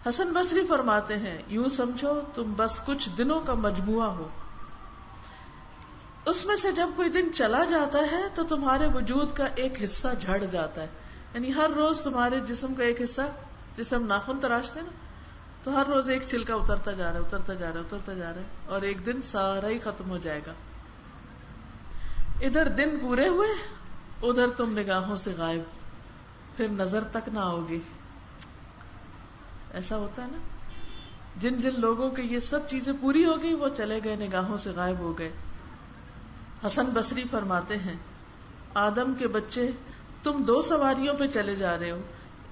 حسن بصری فرماتے ہیں یوں سمجھو تم بس کچھ دنوں کا مجموعہ ہو، اس میں سے جب کوئی دن چلا جاتا ہے تو تمہارے وجود کا ایک حصہ جھڑ جاتا ہے. یعنی ہر روز تمہارے جسم کا ایک حصہ، جسے ہم ناخن تراشتے ہیں نا، تو ہر روز ایک چھلکا اترتا جا رہا ہے، اترتا جا رہا ہے، اترتا جا رہا ہے، اور ایک دن سارا ہی ختم ہو جائے گا. ادھر دن پورے ہوئے، ادھر تم نگاہوں سے غائب، پھر نظر تک نہ آؤ گے. ایسا ہوتا ہے نا، جن جن لوگوں کے یہ سب چیزیں پوری ہو گئی وہ چلے گئے، نگاہوں سے غائب ہو گئے. حسن بصری فرماتے ہیں آدم کے بچے تم دو سواریوں پہ چلے جا رہے ہو،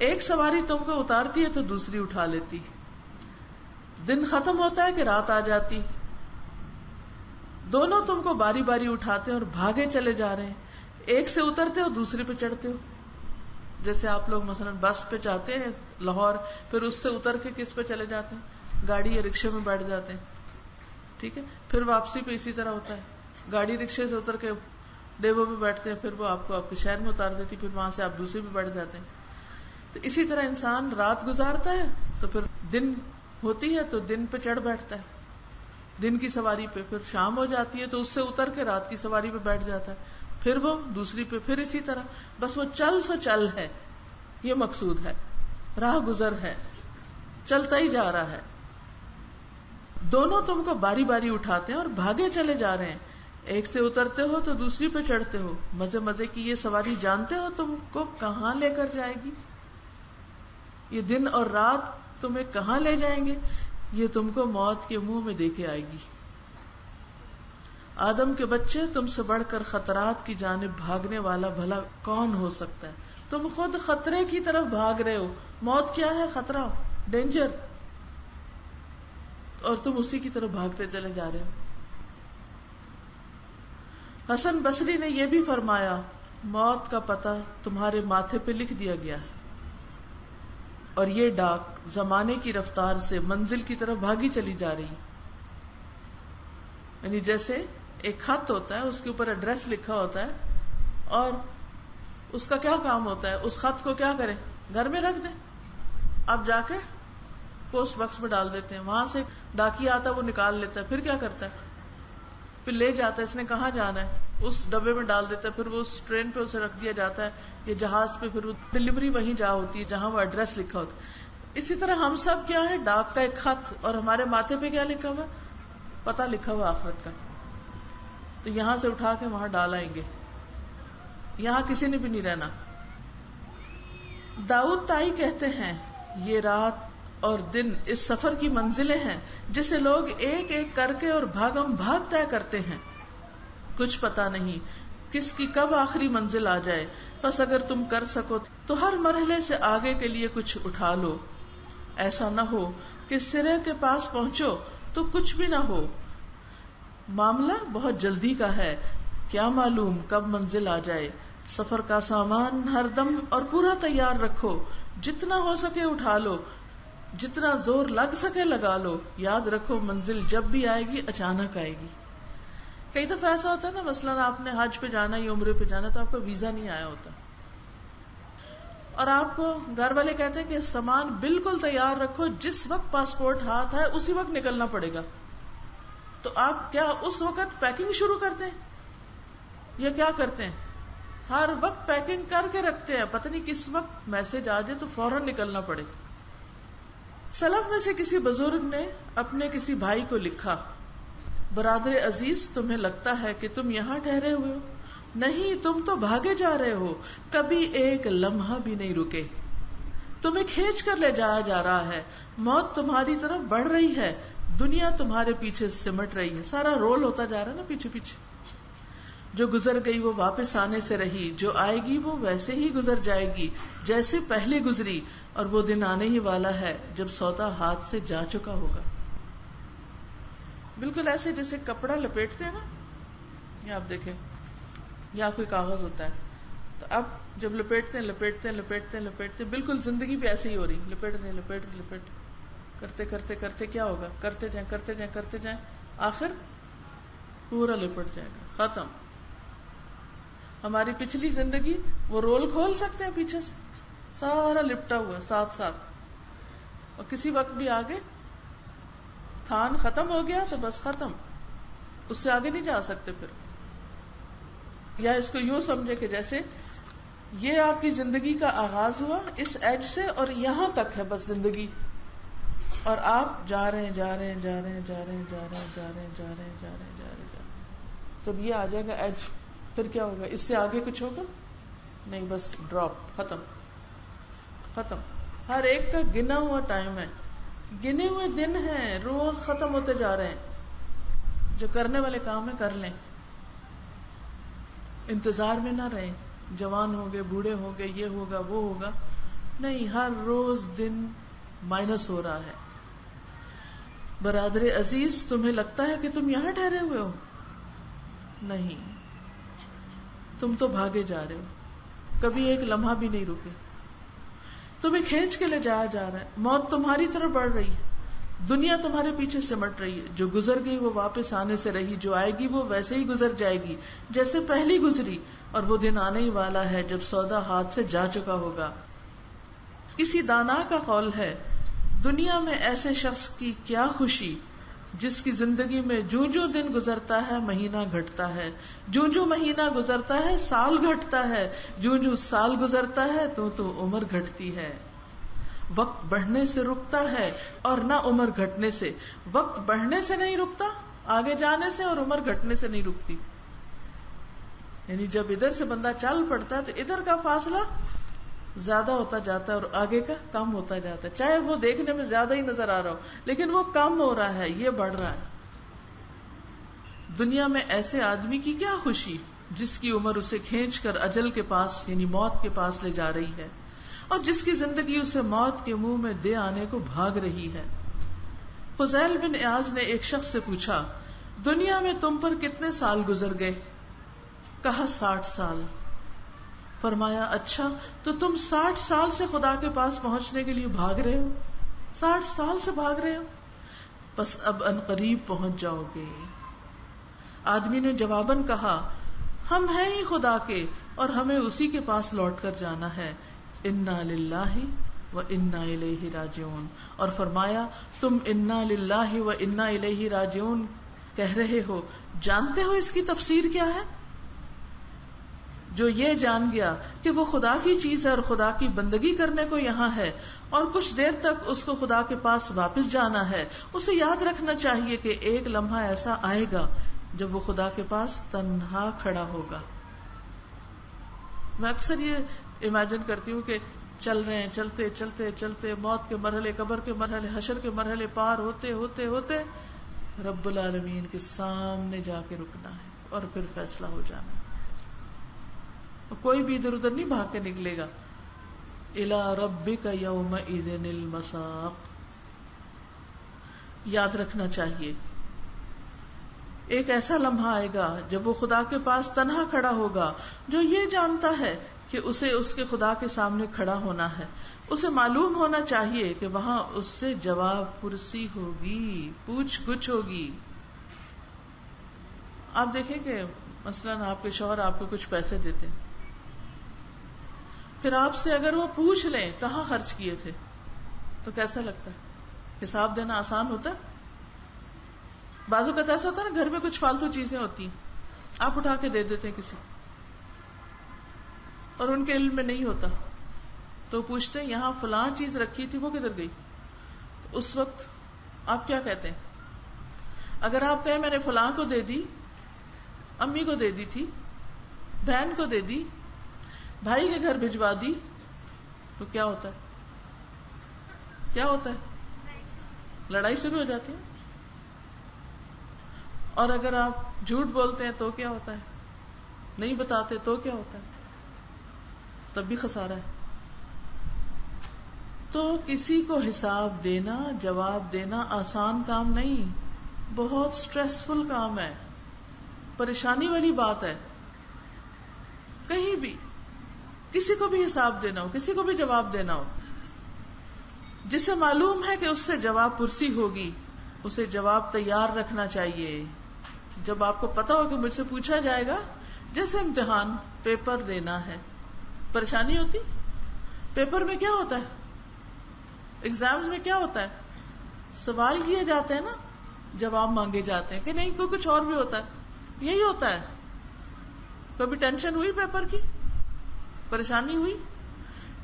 ایک سواری تم کو اتارتی ہے تو دوسری اٹھا لیتی. دن ختم ہوتا ہے کہ رات آ جاتی، دونوں تم کو باری باری اٹھاتے ہیں اور بھاگے چلے جا رہے ہیں. ایک سے اترتے ہو دوسرے پہ چڑھتے ہو. جیسے آپ لوگ مثلا بس پہ جاتے ہیں لاہور، پھر اس سے اتر کے کس پہ چلے جاتے ہیں، گاڑی یا رکشے میں بیٹھ جاتے ہیں. ٹھیک ہے، پھر واپسی پہ اسی طرح ہوتا ہے، گاڑی رکشے سے اتر کے ڈیبو پہ بیٹھتے ہیں، پھر وہ آپ کو آپ کے شہر میں اتار دیتی، پھر وہاں سے آپ دوسرے پہ بیٹھ جاتے ہیں. تو اسی طرح انسان رات گزارتا ہے تو پھر دن ہوتی ہے تو دن پہ چڑھ بیٹھتا ہے، دن کی سواری پہ. پھر شام ہو جاتی ہے تو اس سے اتر کے رات کی سواری پہ بیٹھ جاتا ہے، پھر وہ دوسری پہ، پھر اسی طرح. بس وہ چل سو چل ہے، یہ مقصود ہے، راہ گزر ہے، چلتا ہی جا رہا ہے. دونوں تم کو باری باری اٹھاتے ہیں اور بھاگے چلے جا رہے ہیں. ایک سے اترتے ہو تو دوسری پہ چڑھتے ہو. مزے مزے کی یہ سواری جانتے ہو تم کو کہاں لے کر جائے گی؟ یہ دن اور رات تمہیں کہاں لے جائیں گے؟ یہ تم کو موت کے منہ میں دے کے آئے گی. آدم کے بچے تم سے بڑھ کر خطرات کی جانب بھاگنے والا بھلا کون ہو سکتا ہے؟ تم خود خطرے کی طرف بھاگ رہے ہو. موت کیا ہے؟ خطرہ، ڈینجر، اور تم اسی کی طرف بھاگتے چلے جا رہے ہو. حسن بصری نے یہ بھی فرمایا موت کا پتہ تمہارے ماتھے پہ لکھ دیا گیا ہے، اور یہ ڈاک زمانے کی رفتار سے منزل کی طرف بھاگی چلی جا رہی. یعنی جیسے ایک خط ہوتا ہے، اس کے اوپر ایڈریس لکھا ہوتا ہے، اور اس کا کیا کام ہوتا ہے؟ اس خط کو کیا کریں؟ گھر میں رکھ دیں. آپ جا کے پوسٹ باکس میں ڈال دیتے ہیں، وہاں سے ڈاکیا آتا ہے، وہ نکال لیتا ہے، پھر کیا کرتا ہے؟ پھر لے جاتا ہے، اس نے کہاں جانا ہے اس ڈبے میں ڈال دیتا ہے، پھر وہ اس ٹرین پہ اسے رکھ دیا جاتا ہے یا جہاز پہ، پھر وہ ڈلیوری وہیں جا ہوتی ہے جہاں وہ ایڈریس لکھا ہوتا ہے. اسی طرح ہم سب کیا ہے؟ ڈاک کا ایک خط، اور ہمارے ماتھے پہ کیا لکھا ہوا؟ پتہ لکھا ہوا آخرت کا. تو یہاں سے اٹھا کے وہاں ڈال آئیں گے، یہاں کسی نے بھی نہیں رہنا. داؤد تائی کہتے ہیں یہ رات اور دن اس سفر کی منزلیں ہیں جسے لوگ ایک ایک کر کے اور بھاگم بھاگ طے کرتے ہیں. کچھ پتا نہیں کس کی کب آخری منزل آ جائے. بس اگر تم کر سکو تو ہر مرحلے سے آگے کے لیے کچھ اٹھا لو. ایسا نہ ہو کہ سرے کے پاس پہنچو تو کچھ بھی نہ ہو. معاملہ بہت جلدی کا ہے، کیا معلوم کب منزل آ جائے. سفر کا سامان ہر دم اور پورا تیار رکھو، جتنا ہو سکے اٹھا لو، جتنا زور لگ سکے لگا لو. یاد رکھو منزل جب بھی آئے گی اچانک آئے گی. کئی دفعہ ایسا ہوتا ہے نا، مثلاً آپ نے حج پہ جانا یا عمرے پہ جانا تو آپ کا ویزا نہیں آیا ہوتا، اور آپ کو گھر والے کہتے ہیں کہ سامان بالکل تیار رکھو، جس وقت پاسپورٹ ہاتھ آئے اسی وقت نکلنا پڑے گا. تو آپ کیا اس وقت پیکنگ شروع کرتے ہیں یا کیا کرتے ہیں؟ ہر وقت پیکنگ کر کے رکھتے ہیں، پتہ نہیں کس وقت میسج آ جائے تو فوراً نکلنا پڑے. سلف میں سے کسی بزرگ نے اپنے کسی بھائی کو لکھا، برادر عزیز تمہیں لگتا ہے کہ تم یہاں ٹھہرے ہوئے ہو؟ نہیں، تم تو بھاگے جا رہے ہو، کبھی ایک لمحہ بھی نہیں رکے. تمہیں کھینچ کر لے جایا جا رہا ہے، موت تمہاری طرف بڑھ رہی ہے، دنیا تمہارے پیچھے سمٹ رہی ہے. سارا رول ہوتا جا رہا ہے نا پیچھے پیچھے. جو گزر گئی وہ واپس آنے سے رہی، جو آئے گی وہ ویسے ہی گزر جائے گی جیسے پہلے گزری، اور وہ دن آنے ہی والا ہے جب سودا ہاتھ سے جا چکا ہوگا. بالکل ایسے جیسے کپڑا لپیٹتے ہیں نا، یہ آپ دیکھیں، یا کوئی کاغذ ہوتا ہے تو اب جب لپیٹتے ہیں بالکل زندگی بھی ایسے ہی ہو رہی، لپیٹ کرتے کرتے کرتے کیا ہوگا؟ کرتے جائیں آخر پورا لپٹ جائے گا، ختم. ہماری پچھلی زندگی وہ رول کھول سکتے ہیں پیچھے سے، سارا لپٹا ہوا ساتھ ساتھ. اور کسی وقت بھی آگے تھان ختم ہو گیا تو بس ختم، اس سے آگے نہیں جا سکتے پھر. یا اس کو یوں سمجھے کہ جیسے یہ آپ کی زندگی کا آغاز ہوا اس ایج سے اور یہاں تک ہے بس زندگی، اور آپ جا رہے ہیں جا رہے ہیں جا رہے ہیں جا رہے ہیں جا رہے ہیں جا رہے ہیں جا رہے ہیں جا رہے ہیں جا رہے ہیں جا رہے ہیں. تو یہ آ جائے گا ایج، پھر کیا ہوگا؟ اس سے آگے کچھ ہوگا نہیں، بس ڈراپ، ختم ختم. ہر ایک کا گنا ہوا ٹائم ہے، گنے ہوئے دن ہیں، روز ختم ہوتے جا رہے ہیں. جو کرنے والے کام ہے کر لیں، انتظار میں نہ رہیں جوان ہوں گے بوڑھے ہوں گے یہ ہوگا وہ ہوگا، نہیں، ہر روز دن مائنس ہو رہا ہے. برادر عزیز، تمہیں لگتا ہے کہ تم یہاں ٹھہرے ہوئے ہو؟ نہیں، تم تو بھاگے جا رہے ہو، کبھی ایک لمحہ بھی نہیں رکے. تمہیں کھینچ کے لے جایا جا رہا ہے، موت تمہاری طرف بڑھ رہی ہے، دنیا تمہارے پیچھے سمٹ رہی ہے. جو گزر گئی وہ واپس آنے سے رہی، جو آئے گی وہ ویسے ہی گزر جائے گی جیسے پہلی گزری، اور وہ دن آنے ہی والا ہے جب سودا ہاتھ سے جا چکا ہوگا. کسی دانا کا قول ہے، دنیا میں ایسے شخص کی کیا خوشی جس کی زندگی میں جوں جوں دن گزرتا ہے مہینہ گھٹتا ہے، جوں جوں مہینہ گزرتا ہے سال گھٹتا ہے، جوں جوں سال گزرتا ہے تو عمر گھٹتی ہے. وقت بڑھنے سے رکتا ہے اور نہ عمر گھٹنے سے. وقت بڑھنے سے نہیں رکتا، آگے جانے سے، اور عمر گھٹنے سے نہیں رکتی. یعنی جب ادھر سے بندہ چل پڑتا ہے تو ادھر کا فاصلہ زیادہ ہوتا جاتا ہے اور آگے کا کم ہوتا جاتا ہے، چاہے وہ دیکھنے میں زیادہ ہی نظر آ رہا ہو لیکن وہ کم ہو رہا ہے، یہ بڑھ رہا ہے. دنیا میں ایسے آدمی کی کیا خوشی جس کی عمر اسے کھینچ کر اجل کے پاس یعنی موت کے پاس لے جا رہی ہے، اور جس کی زندگی اسے موت کے منہ میں دے آنے کو بھاگ رہی ہے. فضیل بن عیاض نے ایک شخص سے پوچھا، دنیا میں تم پر کتنے سال گزر گئے؟ کہا 60 سال. فرمایا اچھا تو تم 60 سال سے خدا کے پاس پہنچنے کے لیے بھاگ رہے ہو، 60 سال سے بھاگ رہے ہو، بس اب انقریب پہنچ جاؤ گے. آدمی نے جواباً کہا، ہم ہیں ہی خدا کے اور ہمیں اسی کے پاس لوٹ کر جانا ہے. انا للہ و انا الیہ راجعون. اور فرمایا تم انا للہ و انا الیہ راجعون کہہ رہے ہو، جانتے ہو اس کی تفسیر کیا ہے؟ جو یہ جان گیا کہ وہ خدا کی چیز ہے اور خدا کی بندگی کرنے کو یہاں ہے اور کچھ دیر تک اس کو خدا کے پاس واپس جانا ہے، اسے یاد رکھنا چاہیے کہ ایک لمحہ ایسا آئے گا جب وہ خدا کے پاس تنہا کھڑا ہوگا. میں اکثر یہ امیجن کرتی ہوں کہ چل رہے ہیں، چلتے چلتے چلتے موت کے مرحلے، قبر کے مرحلے، حشر کے مرحلے پار ہوتے ہوتے ہوتے رب العالمین کے سامنے جا کے رکنا ہے اور پھر فیصلہ ہو جانا ہے. کوئی بھی ادھر ادھر نہیں بھاگ کے نکلے گا. الی ربک یومئذ المساق. یاد رکھنا چاہیے ایک ایسا لمحہ آئے گا جب وہ خدا کے پاس تنہا کھڑا ہوگا، جو یہ جانتا ہے کہ اسے اس کے خدا کے سامنے کھڑا ہونا ہے. اسے معلوم ہونا چاہیے کہ وہاں اس سے جواب پرسی ہوگی، پوچھ گچھ ہوگی. آپ دیکھیں کہ مثلاً آپ کے شوہر آپ کو کچھ پیسے دیتے ہیں، پھر آپ سے اگر وہ پوچھ لیں کہاں خرچ کیے تھے تو کیسا لگتا ہے؟ حساب دینا آسان ہوتا ہے؟ بعض اوقات ایسا ہوتا ہے نا، گھر میں کچھ فالتو چیزیں ہوتی ہیں، آپ اٹھا کے دے دیتے ہیں کسی اور ان کے علم میں نہیں ہوتا، تو پوچھتے ہیں یہاں فلاں چیز رکھی تھی وہ کدھر گئی؟ اس وقت آپ کیا کہتے ہیں؟ اگر آپ کہیں میں نے فلاں کو دے دی، امی کو دے دی تھی، بہن کو دے دی، بھائی کے گھر بھجوا دی، تو کیا ہوتا ہے؟ کیا ہوتا ہے؟ لڑائی شروع ہو جاتی ہے. اور اگر آپ جھوٹ بولتے ہیں تو کیا ہوتا ہے؟ نہیں بتاتے تو کیا ہوتا ہے؟ تب بھی خسارہ ہے. تو کسی کو حساب دینا، جواب دینا آسان کام نہیں، بہت سٹریسفل کام ہے، پریشانی والی بات ہے. کہیں بھی کسی کو بھی حساب دینا ہو، کسی کو بھی جواب دینا ہو، جسے معلوم ہے کہ اس سے جواب پرسی ہوگی، اسے جواب تیار رکھنا چاہیے. جب آپ کو پتا ہو کہ مجھ سے پوچھا جائے گا، جیسے امتحان پیپر دینا ہے، پریشانی ہوتی؟ پیپر میں کیا ہوتا ہے؟ ایگزامز میں کیا ہوتا ہے؟ سوال کیے جاتے ہیں نا، جواب مانگے جاتے ہیں کہ نہیں کوئی کچھ اور بھی ہوتا ہے. یہی ہوتا ہے. کبھی ٹینشن ہوئی پیپر کی؟ پریشانی ہوئی؟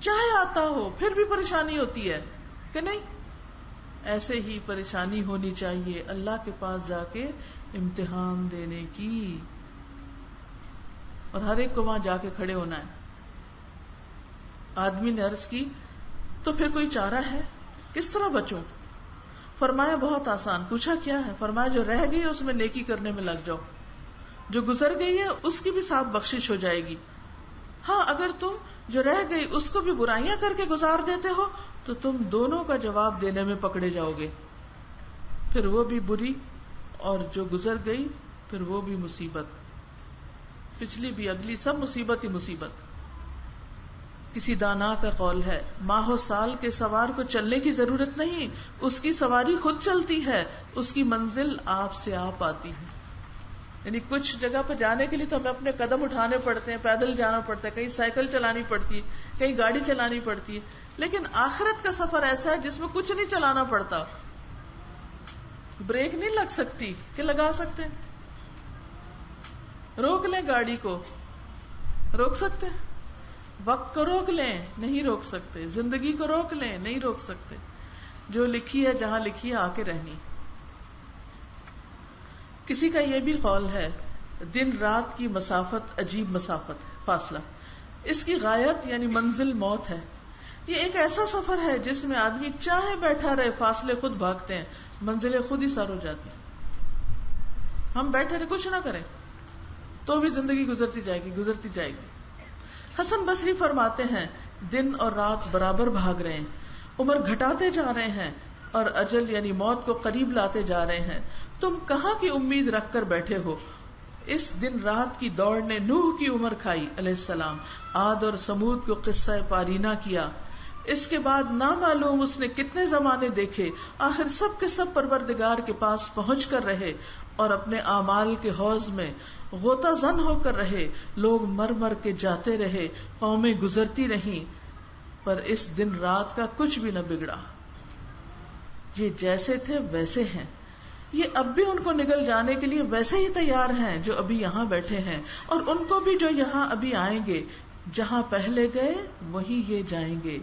چاہے آتا ہو پھر بھی پریشانی ہوتی ہے کہ نہیں؟ ایسے ہی پریشانی ہونی چاہیے اللہ کے پاس جا کے امتحان دینے کی، اور ہر ایک کو وہاں جا کے کھڑے ہونا ہے. آدمی نے عرض کی تو پھر کوئی چارہ ہے؟ کس طرح بچوں؟ فرمایا بہت آسان. پوچھا کیا ہے؟ فرمایا جو رہ گئی اس میں نیکی کرنے میں لگ جاؤ، جو گزر گئی ہے اس کی بھی ساتھ بخشش ہو جائے گی. ہاں اگر تم جو رہ گئی اس کو بھی برائیاں کر کے گزار دیتے ہو تو تم دونوں کا جواب دینے میں پکڑے جاؤ گے، پھر وہ بھی بری اور جو گزر گئی پھر وہ بھی مصیبت، پچھلی بھی اگلی سب مصیبت ہی مصیبت. کسی دانا کا قول ہے ماہ و سال کے سوار کو چلنے کی ضرورت نہیں، اس کی سواری خود چلتی ہے، اس کی منزل آپ سے آپ آتی ہے. یعنی کچھ جگہ پہ جانے کے لیے تو ہمیں اپنے قدم اٹھانے پڑتے ہیں، پیدل جانا پڑتا ہے، کہیں سائیکل چلانی پڑتی ہے، کہیں گاڑی چلانی پڑتی ہے. لیکن آخرت کا سفر ایسا ہے جس میں کچھ نہیں چلانا پڑتا. بریک نہیں لگ سکتی کہ لگا سکتے ہیں؟ روک لیں گاڑی کو، روک سکتے ہیں؟ وقت کو روک لیں، نہیں روک سکتے. زندگی کو روک لیں، نہیں روک سکتے. جو لکھی ہے جہاں لکھی ہے آ کے رہنی. کسی کا یہ بھی قول ہے دن رات کی مسافت عجیب مسافت ہے، فاصلہ، اس کی غایت یعنی منزل موت ہے. یہ ایک ایسا سفر ہے جس میں آدمی چاہے بیٹھا رہے فاصلے خود بھاگتے ہیں، منزلیں خود ہی سر ہو جاتی. ہم بیٹھے رہے کچھ نہ کریں تو بھی زندگی گزرتی جائے گی گزرتی جائے گی. حسن بصری فرماتے ہیں دن اور رات برابر بھاگ رہے ہیں، عمر گھٹاتے جا رہے ہیں اور اجل یعنی موت کو قریب لاتے جا رہے ہیں. تم کہاں کی امید رکھ کر بیٹھے ہو؟ اس دن رات کی دوڑ نے نوح کی عمر کھائی علیہ السلام، عاد اور سمود کو قصہ پارینہ کیا. اس کے بعد نامعلوم اس نے کتنے زمانے دیکھے، آخر سب کے سب پروردگار کے پاس پہنچ کر رہے اور اپنے اعمال کے حوض میں غوطہ زن ہو کر رہے. لوگ مر مر کے جاتے رہے، قومیں گزرتی رہیں، پر اس دن رات کا کچھ بھی نہ بگڑا. یہ جیسے تھے ویسے ہیں. یہ اب بھی ان کو نگل جانے کے لیے ویسے ہی تیار ہیں جو ابھی یہاں بیٹھے ہیں، اور ان کو بھی جو یہاں ابھی آئیں گے. جہاں پہلے گئے وہیں یہ جائیں گے.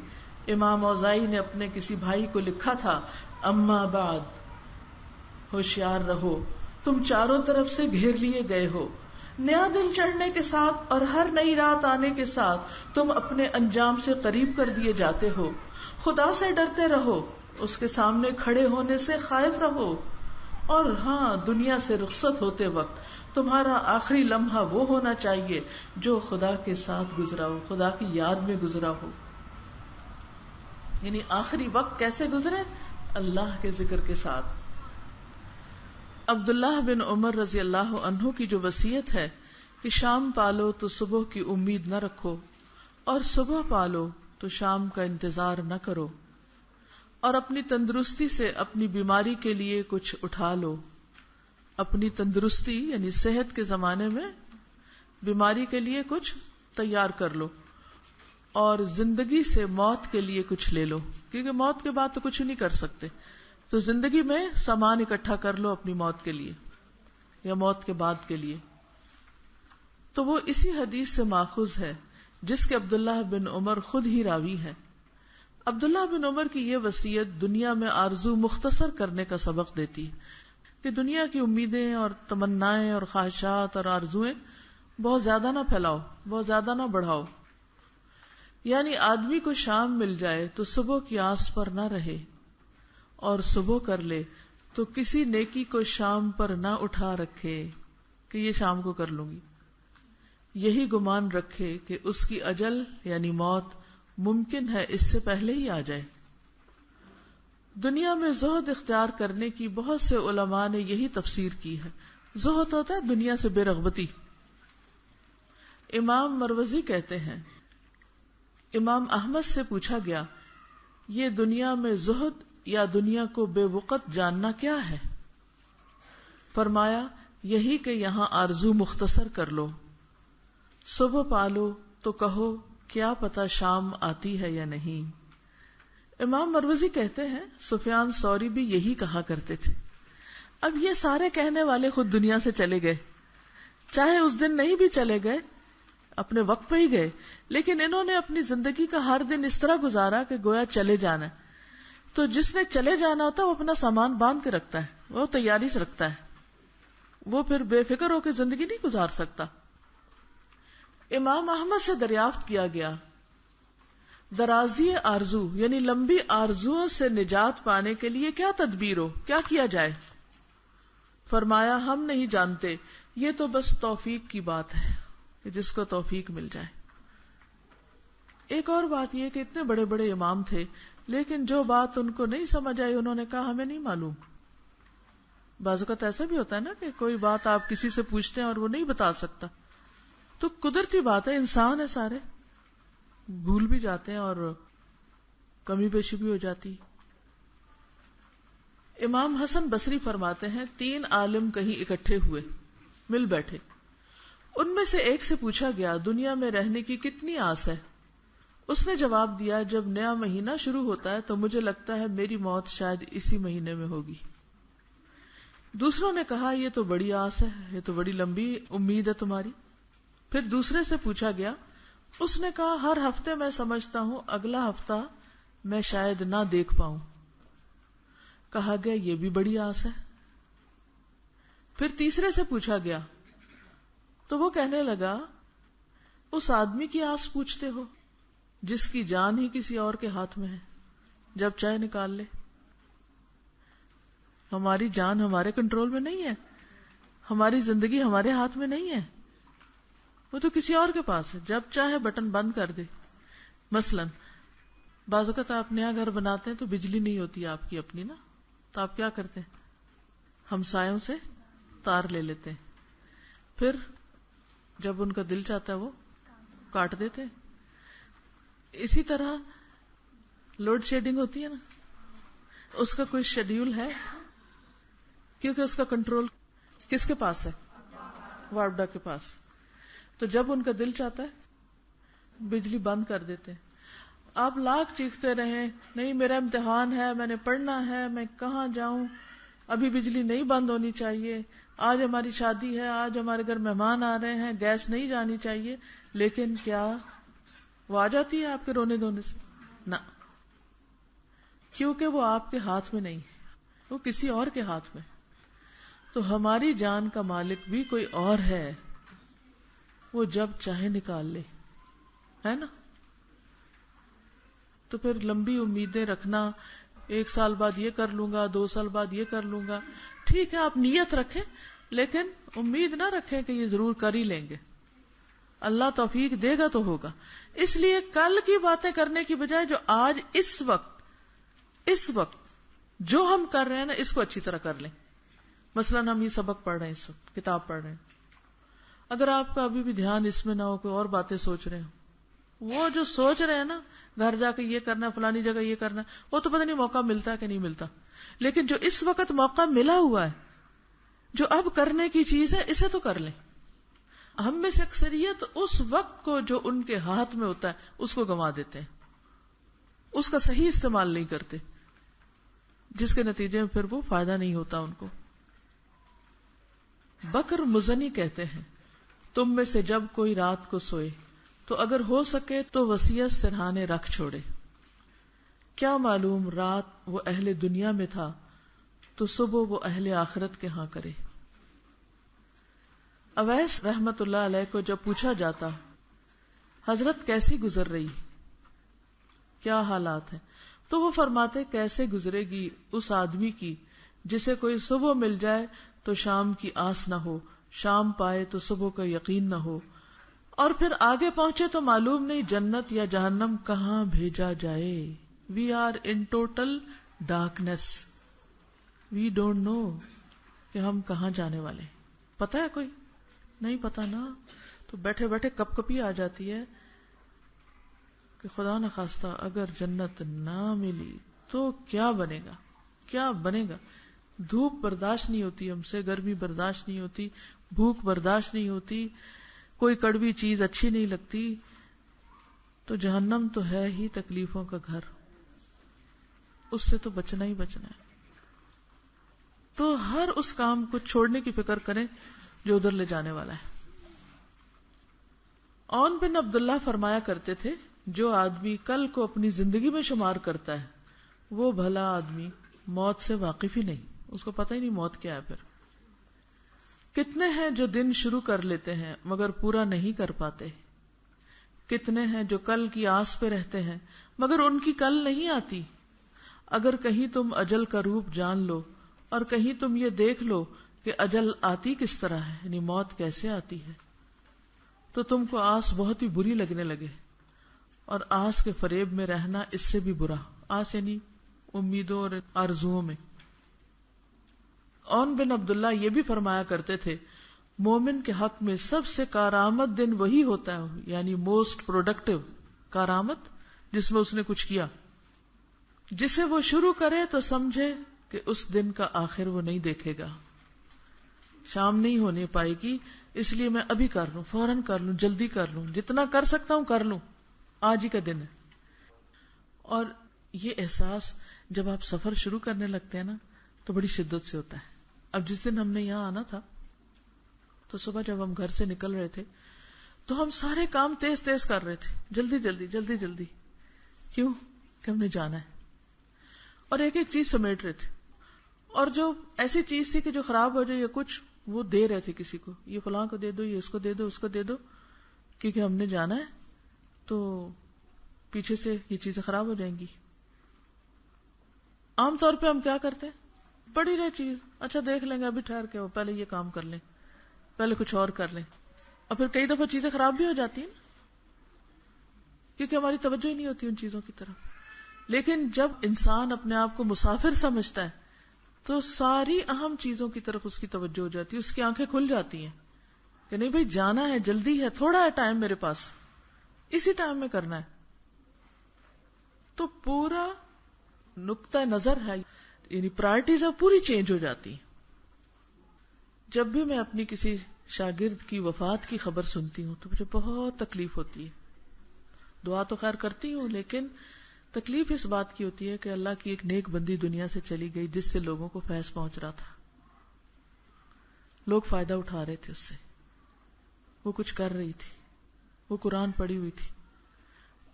امام اوزائی نے اپنے کسی بھائی کو لکھا تھا اما بعد، ہوشیار رہو، تم چاروں طرف سے گھیر لیے گئے ہو. نیا دن چڑھنے کے ساتھ اور ہر نئی رات آنے کے ساتھ تم اپنے انجام سے قریب کر دیے جاتے ہو. خدا سے ڈرتے رہو، اس کے سامنے کھڑے ہونے سے خائف رہو. اور ہاں، دنیا سے رخصت ہوتے وقت تمہارا آخری لمحہ وہ ہونا چاہیے جو خدا کے ساتھ گزرا ہو، خدا کی یاد میں گزرا ہو. یعنی آخری وقت کیسے گزرے؟ اللہ کے ذکر کے ساتھ. عبداللہ بن عمر رضی اللہ عنہ کی جو وصیت ہے کہ شام پالو تو صبح کی امید نہ رکھو، اور صبح پالو تو شام کا انتظار نہ کرو، اور اپنی تندرستی سے اپنی بیماری کے لیے کچھ اٹھا لو. اپنی تندرستی یعنی صحت کے زمانے میں بیماری کے لیے کچھ تیار کر لو، اور زندگی سے موت کے لیے کچھ لے لو، کیونکہ موت کے بعد تو کچھ نہیں کر سکتے. تو زندگی میں سامان اکٹھا کر لو اپنی موت کے لیے یا موت کے بعد کے لیے. تو وہ اسی حدیث سے ماخوذ ہے جس کے عبداللہ بن عمر خود ہی راوی ہے. عبداللہ بن عمر کی یہ وصیت دنیا میں آرزو مختصر کرنے کا سبق دیتی ہے کہ دنیا کی امیدیں اور تمنائیں اور خواہشات اور آرزویں بہت زیادہ نہ پھیلاؤ، بہت زیادہ نہ بڑھاؤ. یعنی آدمی کو شام مل جائے تو صبح کی آس پر نہ رہے، اور صبح کر لے تو کسی نیکی کو شام پر نہ اٹھا رکھے کہ یہ شام کو کر لوں گی. یہی گمان رکھے کہ اس کی اجل یعنی موت ممکن ہے اس سے پہلے ہی آ جائے. دنیا میں زہد اختیار کرنے کی بہت سے علماء نے یہی تفسیر کی ہے. زہد ہوتا ہے دنیا سے بے رغبتی. امام مروزی کہتے ہیں امام احمد سے پوچھا گیا یہ دنیا میں زہد یا دنیا کو بے وقت جاننا کیا ہے؟ فرمایا یہی کہ یہاں آرزو مختصر کر لو، صبح پالو تو کہو کیا پتا شام آتی ہے یا نہیں. امام مروزی کہتے ہیں سفیان ثوری بھی یہی کہا کرتے تھے. اب یہ سارے کہنے والے خود دنیا سے چلے گئے, چاہے اس دن نہیں بھی چلے گئے, اپنے وقت پہ ہی گئے, لیکن انہوں نے اپنی زندگی کا ہر دن اس طرح گزارا کہ گویا چلے جانا ہے. تو جس نے چلے جانا ہوتا ہے وہ اپنا سامان باندھ کے رکھتا ہے, وہ تیاری سے رکھتا ہے, وہ پھر بے فکر ہو کے زندگی نہیں گزار سکتا. امام احمد سے دریافت کیا گیا درازی آرزو یعنی لمبی آرزوؤں سے نجات پانے کے لیے کیا تدبیر ہو, کیا کیا جائے؟ فرمایا ہم نہیں جانتے, یہ تو بس توفیق کی بات ہے کہ جس کو توفیق مل جائے. ایک اور بات یہ کہ اتنے بڑے بڑے امام تھے, لیکن جو بات ان کو نہیں سمجھ آئی انہوں نے کہا ہمیں نہیں معلوم. بعض اوقات ایسا بھی ہوتا ہے نا کہ کوئی بات آپ کسی سے پوچھتے ہیں اور وہ نہیں بتا سکتا, تو قدرتی بات ہے, انسان ہے, سارے بھول بھی جاتے ہیں اور کمی بیشی بھی ہو جاتی. امام حسن بصری فرماتے ہیں 3 عالم کہیں اکٹھے ہوئے, مل بیٹھے. ان میں سے ایک سے پوچھا گیا دنیا میں رہنے کی کتنی آس ہے؟ اس نے جواب دیا جب نیا مہینہ شروع ہوتا ہے تو مجھے لگتا ہے میری موت شاید اسی مہینے میں ہوگی. دوسروں نے کہا یہ تو بڑی آس ہے, یہ تو بڑی لمبی امید ہے تمہاری. پھر دوسرے سے پوچھا گیا, اس نے کہا ہر ہفتے میں سمجھتا ہوں اگلا ہفتہ میں شاید نہ دیکھ پاؤں. کہا گیا یہ بھی بڑی آس ہے. پھر تیسرے سے پوچھا گیا تو وہ کہنے لگا اس آدمی کی آس پوچھتے ہو جس کی جان ہی کسی اور کے ہاتھ میں ہے, جب چاہے نکال لے. ہماری جان ہمارے کنٹرول میں نہیں ہے, ہماری زندگی ہمارے ہاتھ میں نہیں ہے, وہ تو کسی اور کے پاس ہے, جب چاہے بٹن بند کر دے. مثلا بعض اوقات آپ نیا گھر بناتے ہیں تو بجلی نہیں ہوتی آپ کی اپنی نا, تو آپ کیا کرتے ہیں, ہمسایوں سے تار لے لیتے ہیں, پھر جب ان کا دل چاہتا ہے وہ کاٹ دیتے ہیں. اسی طرح لوڈ شیڈنگ ہوتی ہے نا, اس کا کوئی شیڈیول ہے کیونکہ اس کا کنٹرول کس کے پاس ہے, وارڈا کے پاس. تو جب ان کا دل چاہتا ہے بجلی بند کر دیتے ہیں. آپ لاکھ چیختے رہیں نہیں میرا امتحان ہے, میں نے پڑھنا ہے, میں کہاں جاؤں, ابھی بجلی نہیں بند ہونی چاہیے, آج ہماری شادی ہے, آج ہمارے گھر مہمان آ رہے ہیں, گیس نہیں جانی چاہیے. لیکن کیا وہ آ جاتی ہے آپ کے رونے دھونے سے؟ نہ, کیونکہ وہ آپ کے ہاتھ میں نہیں, وہ کسی اور کے ہاتھ میں. تو ہماری جان کا مالک بھی کوئی اور ہے, وہ جب چاہے نکال لے, ہے نا. تو پھر لمبی امیدیں رکھنا, 1 سال بعد یہ کر لوں گا, 2 سال بعد یہ کر لوں گا, ٹھیک ہے آپ نیت رکھیں, لیکن امید نہ رکھیں کہ یہ ضرور کر ہی لیں گے. اللہ توفیق دے گا تو ہوگا. اس لیے کل کی باتیں کرنے کی بجائے جو آج اس وقت جو ہم کر رہے ہیں نا اس کو اچھی طرح کر لیں. مثلا ہم یہ سبق پڑھ رہے ہیں, اس وقت کتاب پڑھ رہے ہیں, اگر آپ کا ابھی بھی دھیان اس میں نہ ہو, کوئی اور باتیں سوچ رہے ہو, وہ جو سوچ رہے ہیں نا گھر جا کے یہ کرنا ہے, فلانی جگہ یہ کرنا ہے, وہ تو پتہ نہیں موقع ملتا ہے کہ نہیں ملتا. لیکن جو اس وقت موقع ملا ہوا ہے, جو اب کرنے کی چیز ہے, اسے تو کر لیں. ہم میں سے اکثریت اس وقت کو جو ان کے ہاتھ میں ہوتا ہے اس کو گنوا دیتے ہیں, اس کا صحیح استعمال نہیں کرتے, جس کے نتیجے میں پھر وہ فائدہ نہیں ہوتا ان کو. بکر مزنی کہتے ہیں تم میں سے جب کوئی رات کو سوئے تو اگر ہو سکے تو وصیت سرہانے رکھ چھوڑے. کیا معلوم رات وہ اہل دنیا میں تھا تو صبح وہ اہل آخرت کے ہاں کرے. اویس رحمت اللہ علیہ کو جب پوچھا جاتا حضرت کیسی گزر رہی, کیا حالات ہیں, تو وہ فرماتے کیسے گزرے گی اس آدمی کی جسے کوئی صبح مل جائے تو شام کی آس نہ ہو, شام پائے تو صبح کا یقین نہ ہو, اور پھر آگے پہنچے تو معلوم نہیں جنت یا جہنم کہاں بھیجا جائے. We are in total darkness, we don't know کہ ہم کہاں جانے والے. پتہ ہے کوئی نہیں پتا نا, تو بیٹھے بیٹھے کپ کپی آ جاتی ہے کہ خدا نہ خواستہ اگر جنت نہ ملی تو کیا بنے گا, کیا بنے گا. دھوپ برداشت نہیں ہوتی ہم سے, گرمی برداشت نہیں ہوتی, بھوک برداشت نہیں ہوتی, کوئی کڑوی چیز اچھی نہیں لگتی, تو جہنم تو ہے ہی تکلیفوں کا گھر. اس سے تو بچنا ہی بچنا ہے. تو ہر اس کام کو چھوڑنے کی فکر کریں جو ادھر لے جانے والا ہے. عون بن عبداللہ فرمایا کرتے تھے جو آدمی کل کو اپنی زندگی میں شمار کرتا ہے وہ بھلا آدمی موت سے واقف ہی نہیں, اس کو پتہ ہی نہیں موت کیا ہے. پھر کتنے ہیں جو دن شروع کر لیتے ہیں مگر پورا نہیں کر پاتے, کتنے ہیں جو کل کی آس پہ رہتے ہیں مگر ان کی کل نہیں آتی. اگر کہیں تم اجل کا روپ جان لو اور کہیں تم یہ دیکھ لو کہ اجل آتی کس طرح ہے, یعنی موت کیسے آتی ہے, تو تم کو آس بہت ہی بری لگنے لگے, اور آس کے فریب میں رہنا اس سے بھی برا. آس یعنی امیدوں اور آرزوؤں میں. عون بن عبداللہ یہ بھی فرمایا کرتے تھے مومن کے حق میں سب سے کارآمد دن وہی ہوتا ہے, یعنی موسٹ پروڈکٹیو کارآمد, جس میں اس نے کچھ کیا. جسے وہ شروع کرے تو سمجھے کہ اس دن کا آخر وہ نہیں دیکھے گا, شام نہیں ہونے پائے گی, اس لیے میں ابھی کر لوں, فوراً کر لوں, جلدی کر لوں, جتنا کر سکتا ہوں کر لوں, آج ہی کا دن ہے. اور یہ احساس جب آپ سفر شروع کرنے لگتے ہیں نا تو بڑی شدت سے ہوتا ہے. اب جس دن ہم نے یہاں آنا تھا تو صبح جب ہم گھر سے نکل رہے تھے تو ہم سارے کام تیز تیز کر رہے تھے, جلدی جلدی جلدی جلدی. کیوں؟ کہ ہم نے جانا ہے, اور ایک ایک چیز سمیٹ رہے تھے. اور جو ایسی چیز تھی کہ جو خراب ہو جائے یا کچھ, وہ دے رہے تھے کسی کو, یہ فلاں کو دے دو, یہ اس کو دے دو, اس کو دے دو, کیونکہ ہم نے جانا ہے تو پیچھے سے یہ چیزیں خراب ہو جائیں گی. عام طور پہ ہم کیا کرتے ہیں, پڑی رہے چیز, اچھا دیکھ لیں گے, ابھی ٹھہر کے, پہلے یہ کام کر لیں, پہلے کچھ اور کر لیں. اور پھر کئی دفعہ چیزیں خراب بھی ہو جاتی ہیں کیونکہ ہماری توجہ ہی نہیں ہوتی ان چیزوں کی طرف. لیکن جب انسان اپنے آپ کو مسافر سمجھتا ہے تو ساری اہم چیزوں کی طرف اس کی توجہ ہو جاتی ہے, اس کی آنکھیں کھل جاتی ہیں کہ نہیں بھائی جانا ہے, جلدی ہے, تھوڑا ہے ٹائم میرے پاس, اسی ٹائم میں کرنا ہے. تو پورا نقطہ نظر ہے, یعنی پرائرٹیز اب پوری چینج ہو جاتی. جب بھی میں اپنی کسی شاگرد کی وفات کی خبر سنتی ہوں تو مجھے بہت تکلیف ہوتی ہے. دعا تو خیر کرتی ہوں, لیکن تکلیف اس بات کی ہوتی ہے کہ اللہ کی ایک نیک بندی دنیا سے چلی گئی جس سے لوگوں کو فیض پہنچ رہا تھا, لوگ فائدہ اٹھا رہے تھے اس سے, وہ کچھ کر رہی تھی, وہ قرآن پڑھی ہوئی تھی,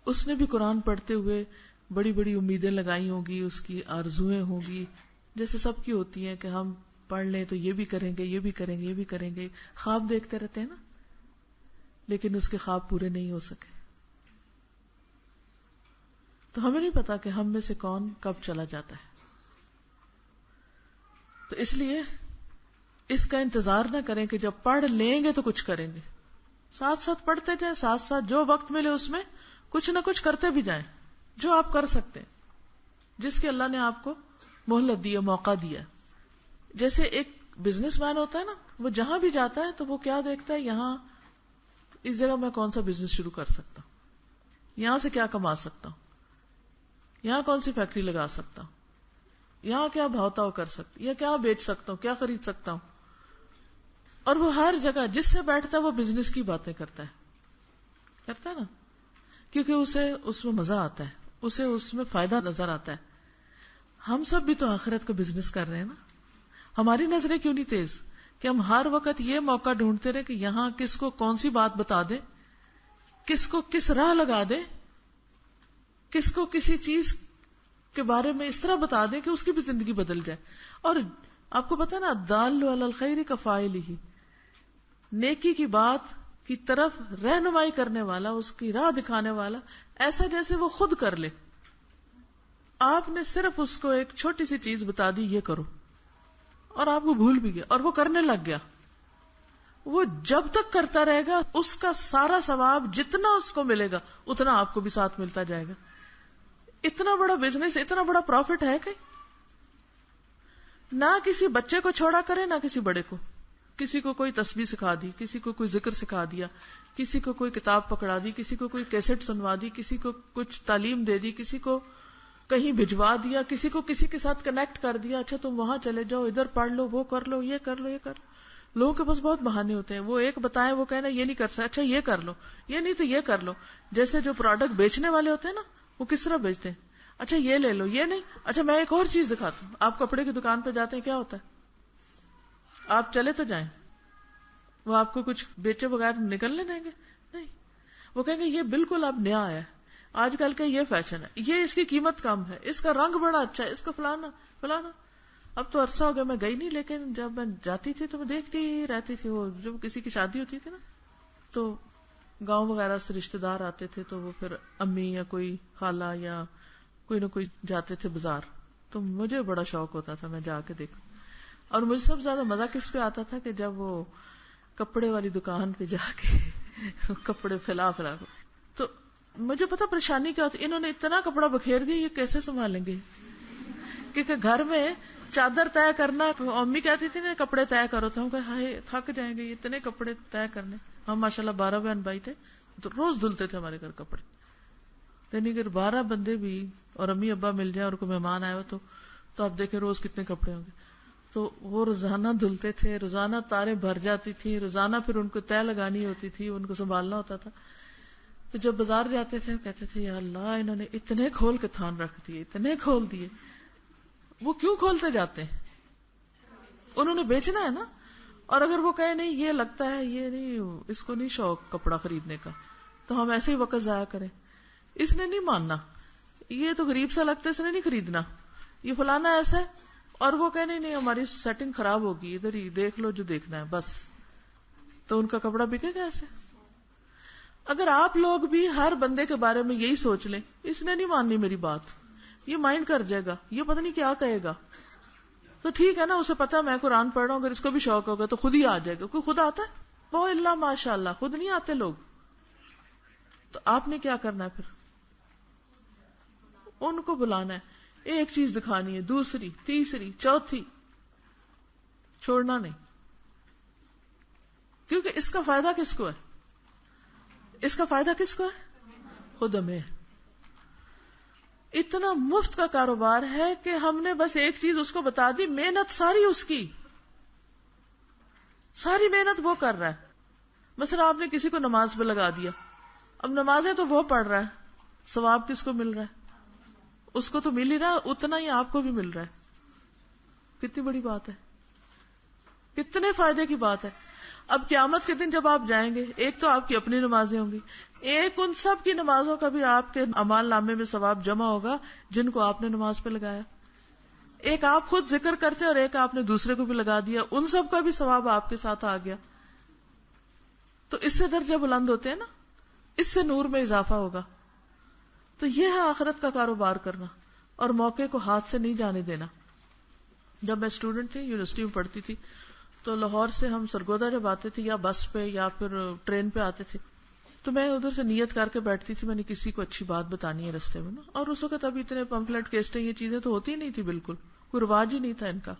اس نے بھی قرآن پڑھتے ہوئے بڑی بڑی امیدیں لگائی ہوں گی, اس کی آرزویں ہوں گی جیسے سب کی ہوتی ہیں کہ ہم پڑھ لیں تو یہ بھی کریں گے, یہ بھی کریں گے, یہ بھی کریں گے, خواب دیکھتے رہتے ہیں نا, لیکن اس کے خواب پورے نہیں ہو سکے. تو ہمیں نہیں پتا کہ ہم میں سے کون کب چلا جاتا ہے. تو اس لیے اس کا انتظار نہ کریں کہ جب پڑھ لیں گے تو کچھ کریں گے, ساتھ ساتھ پڑھتے جائیں, ساتھ ساتھ جو وقت ملے اس میں کچھ نہ کچھ کرتے بھی جائیں جو آپ کر سکتے ہیں, جس کے اللہ نے آپ کو مہلت دی, موقع دیا. جیسے ایک بزنس مین ہوتا ہے نا, وہ جہاں بھی جاتا ہے تو وہ کیا دیکھتا ہے, یہاں اس جگہ میں کون سا بزنس شروع کر سکتا ہوں, یہاں سے کیا کما سکتا ہوں, یہاں کون سی فیکٹری لگا سکتا ہوں, یہاں کیا بھاؤ تاؤ کر سکتا, یا کیا بیچ سکتا ہوں, کیا خرید سکتا ہوں. اور وہ ہر جگہ جس سے بیٹھتا ہے وہ بزنس کی باتیں کرتا ہے نا, کیونکہ اسے اس میں مزہ آتا ہے, اسے اس میں فائدہ نظر آتا ہے. ہم سب بھی تو آخرت کا بزنس کر رہے ہیں نا. ہماری نظریں کیوں نہیں تیز کہ ہم ہر وقت یہ موقع ڈھونڈتے رہے کہ یہاں کس کو کون سی بات بتا دیں, کس کو کس راہ لگا دیں, کس کو کسی چیز کے بارے میں اس طرح بتا دیں کہ اس کی بھی زندگی بدل جائے. اور آپ کو پتا نا, الدال علی الخیر کفاعلہ, نیکی کی بات کی طرف رہنمائی کرنے والا, اس کی راہ دکھانے والا, ایسا جیسے وہ خود کر لے. آپ نے صرف اس کو ایک چھوٹی سی چیز بتا دی, یہ کرو, اور آپ کو بھول بھی گیا اور وہ کرنے لگ گیا. وہ جب تک کرتا رہے گا اس کا سارا ثواب جتنا اس کو ملے گا اتنا آپ کو بھی ساتھ ملتا جائے گا. اتنا بڑا بزنس, اتنا بڑا پروفٹ ہے کہ نہ کسی بچے کو چھوڑا کرے نہ کسی بڑے کو. کسی کو کوئی تسبیح سکھا دی, کسی کو کوئی ذکر سکھا دیا, کسی کو کوئی کتاب پکڑا دی, کسی کو کوئی کیسٹ سنوا دی, کسی کو کچھ تعلیم دے دی, کسی کو کہیں بھجوا دیا, کسی کو کسی کے ساتھ کنیکٹ کر دیا, اچھا تم وہاں چلے جاؤ, ادھر پڑھ لو, وہ کر لو, یہ کر لو, یہ کر لو. لوگوں کے پاس بہت بہانے ہوتے ہیں, وہ ایک بتائیں وہ کہنا یہ نہیں کر سکتے, اچھا یہ کر لو, یہ نہیں تو یہ کر لو. جیسے جو پروڈکٹ بیچنے والے ہوتے ہیں نا, وہ کس طرح بیچتے ہیں, اچھا یہ لے لو، یہ نہیں، اچھا میں ایک اور چیز دکھاتا ہوں. آپ کپڑے کی دکان پہ جاتے ہیں، کیا ہوتا ہے؟ آپ چلے تو جائیں، وہ آپ کو کچھ بیچے بغیر نکلنے دیں گے؟ نہیں، وہ کہیں گے یہ بالکل اب نیا آیا ہے، آج کل کا یہ فیشن ہے، یہ اس کی قیمت کم ہے، اس کا رنگ بڑا اچھا ہے، اس کا فلانا فلانا. اب تو عرصہ ہو گیا میں گئی نہیں، لیکن جب میں جاتی تھی تو میں دیکھتی ہی رہتی تھی. وہ جب کسی کی شادی ہوتی تھی نا، تو گاؤں وغیرہ سے رشتے دار آتے تھے، تو وہ پھر امی یا کوئی خالہ یا کوئی نہ کوئی جاتے تھے بازار، تو مجھے بڑا شوق ہوتا تھا میں جا کے دیکھوں. اور مجھے سب سے زیادہ مزہ کس پہ آتا تھا کہ جب وہ کپڑے والی دکان پہ جا کے کپڑے پھیلا تو مجھے پتا پریشانی کیا ہوتی، انہوں نے اتنا کپڑا بکھیر دیا، یہ کیسے سنبھالیں گے؟ کیونکہ گھر میں چادر طے کرنا، امی کہتی تھی نا کپڑے طے کرو، تو ہم کہا ہائے تھک جائیں گے اتنے کپڑے طے کرنے. ہم ماشاءاللہ 12 بہن بھائی تھے، تو روز دھلتے تھے ہمارے گھر کپڑے. یعنی اگر 12 بندے بھی اور امی ابا مل جائیں اور کوئی مہمان آئے ہو تو آپ دیکھیں روز کتنے کپڑے ہوں گے. تو وہ روزانہ دھلتے تھے، روزانہ تاریں بھر جاتی تھی، روزانہ پھر ان کو طے لگانی ہوتی تھی، ان کو سنبھالنا ہوتا تھا. تو جب بازار جاتے تھے کہتے تھے یا اللہ انہوں نے اتنے کھول کے تھان رکھ دیے، اتنے کھول دیے. وہ کیوں کھولتے جاتے ہیں؟ انہوں نے بیچنا ہے نا. اور اگر وہ کہے نہیں یہ لگتا ہے، یہ نہیں، اس کو نہیں شوق کپڑا خریدنے کا، تو ہم ایسے ہی وقت ضائع کریں. اس نے نہیں ماننا، یہ تو غریب سا لگتا ہے، اس نے نہیں خریدنا، یہ فلانا ایسا ہے. اور وہ کہے نہیں ہماری سیٹنگ خراب ہوگی، ادھر ہی دیکھ لو جو دیکھنا ہے بس. تو ان کا کپڑا بکے گا ایسے. اگر آپ لوگ بھی ہر بندے کے بارے میں یہی سوچ لیں، اس نے نہیں ماننی میری بات، یہ مائنڈ کر جائے گا، یہ پتہ نہیں کیا کہے گا، تو ٹھیک ہے نا، اسے پتا میں قرآن پڑھ رہا ہوں، اگر اس کو بھی شوق ہوگا تو خود ہی آ جائے گا. کوئی خود آتا ہے؟ وہ اللہ ماشاء اللہ خود نہیں آتے لوگ. تو آپ نے کیا کرنا ہے پھر؟ ان کو بلانا ہے، ایک چیز دکھانی ہے، دوسری تیسری چوتھی، چھوڑنا نہیں. کیونکہ اس کا فائدہ کس کو ہے؟ اس کا فائدہ کس کو ہے؟ خود ہمیں. اتنا مفت کا کاروبار ہے کہ ہم نے بس ایک چیز اس کو بتا دی، محنت ساری اس کی، ساری محنت وہ کر رہا ہے. مثلا آپ نے کسی کو نماز پہ لگا دیا، اب نمازیں تو وہ پڑھ رہا ہے، ثواب کس کو مل رہا ہے؟ اس کو تو مل ہی رہا، اتنا ہی آپ کو بھی مل رہا ہے. کتنی بڑی بات ہے، کتنے فائدے کی بات ہے. اب قیامت کے دن جب آپ جائیں گے، ایک تو آپ کی اپنی نمازیں ہوں گی، ایک ان سب کی نمازوں کا بھی آپ کے اعمال نامے میں ثواب جمع ہوگا جن کو آپ نے نماز پہ لگایا. ایک آپ خود ذکر کرتے اور ایک آپ نے دوسرے کو بھی لگا دیا، ان سب کا بھی ثواب آپ کے ساتھ آ گیا. تو اس سے درجہ بلند ہوتے ہیں نا، اس سے نور میں اضافہ ہوگا. تو یہ ہے آخرت کا کاروبار کرنا اور موقع کو ہاتھ سے نہیں جانے دینا. جب میں اسٹوڈنٹ تھی، یونیورسٹی میں پڑھتی تھی، تو لاہور سے ہم سرگودا جب آتے تھے یا بس پہ یا پھر ٹرین پہ آتے تھے، تو میں ادھر سے نیت کر کے بیٹھتی تھی میں نے کسی کو اچھی بات بتانی ہے رستے میں نا. اور اس وقت ابھی اتنے پمفلٹ کیسٹیں یہ چیزیں تو ہوتی ہی نہیں تھی، بالکل کوئی رواج ہی نہیں تھا ان کا،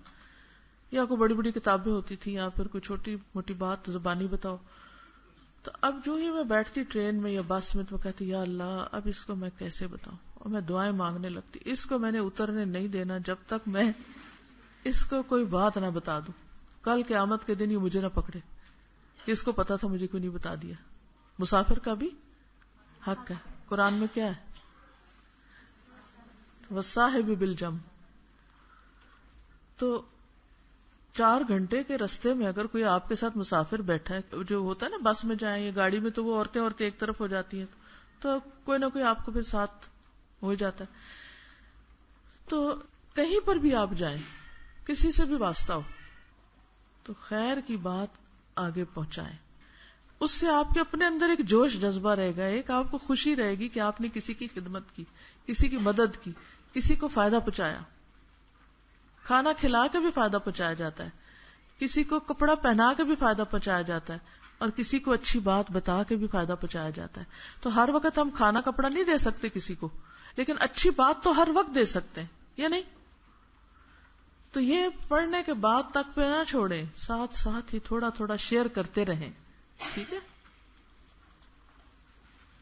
یا کوئی بڑی بڑی کتابیں ہوتی تھی یا پھر کوئی چھوٹی موٹی بات زبانی بتاؤ. تو اب جو ہی میں بیٹھتی ٹرین میں یا بس میں تو میں کہتی یا اللہ اب اس کو میں کیسے بتاؤں، اور میں دعائیں مانگنے لگتی، اس کو میں نے اترنے نہیں دینا جب تک میں اس کو کوئی بات نہ بتا دوں. کل قیامت کے دن یہ مجھے نہ پکڑے کہ اس کو پتا تھا مجھے کوئی نہیں بتا دیا. مسافر کا بھی حق ہے. قرآن میں کیا ہے؟ وَالصَّاحِبِ بِالْجَنْبِ. تو 4 گھنٹے کے رستے میں اگر کوئی آپ کے ساتھ مسافر بیٹھا ہے، جو ہوتا ہے نا بس میں جائیں یا گاڑی میں، تو وہ عورتیں ایک طرف ہو جاتی ہیں، تو کوئی نہ کوئی آپ کو پھر ساتھ ہو جاتا ہے. تو کہیں پر بھی آپ جائیں، کسی سے بھی واسطہ ہو تو خیر کی بات آگے پہنچائیں. اس سے آپ کے اپنے اندر ایک جوش جذبہ رہے گا، ایک آپ کو خوشی رہے گی کہ آپ نے کسی کی خدمت کی، کسی کی مدد کی، کسی کو فائدہ پہنچایا. کھانا کھلا کے بھی فائدہ پہنچایا جاتا ہے، کسی کو کپڑا پہنا کے بھی فائدہ پہنچایا جاتا ہے، اور کسی کو اچھی بات بتا کے بھی فائدہ پہنچایا جاتا ہے. تو ہر وقت ہم کھانا کپڑا نہیں دے سکتے کسی کو، لیکن اچھی بات تو ہر وقت دے سکتے ہیں، یا نہیں؟ تو یہ پڑھنے کے بعد تک پہ نہ چھوڑیں، ساتھ ساتھ ہی تھوڑا تھوڑا شیئر کرتے رہیں. ٹھیک ہے.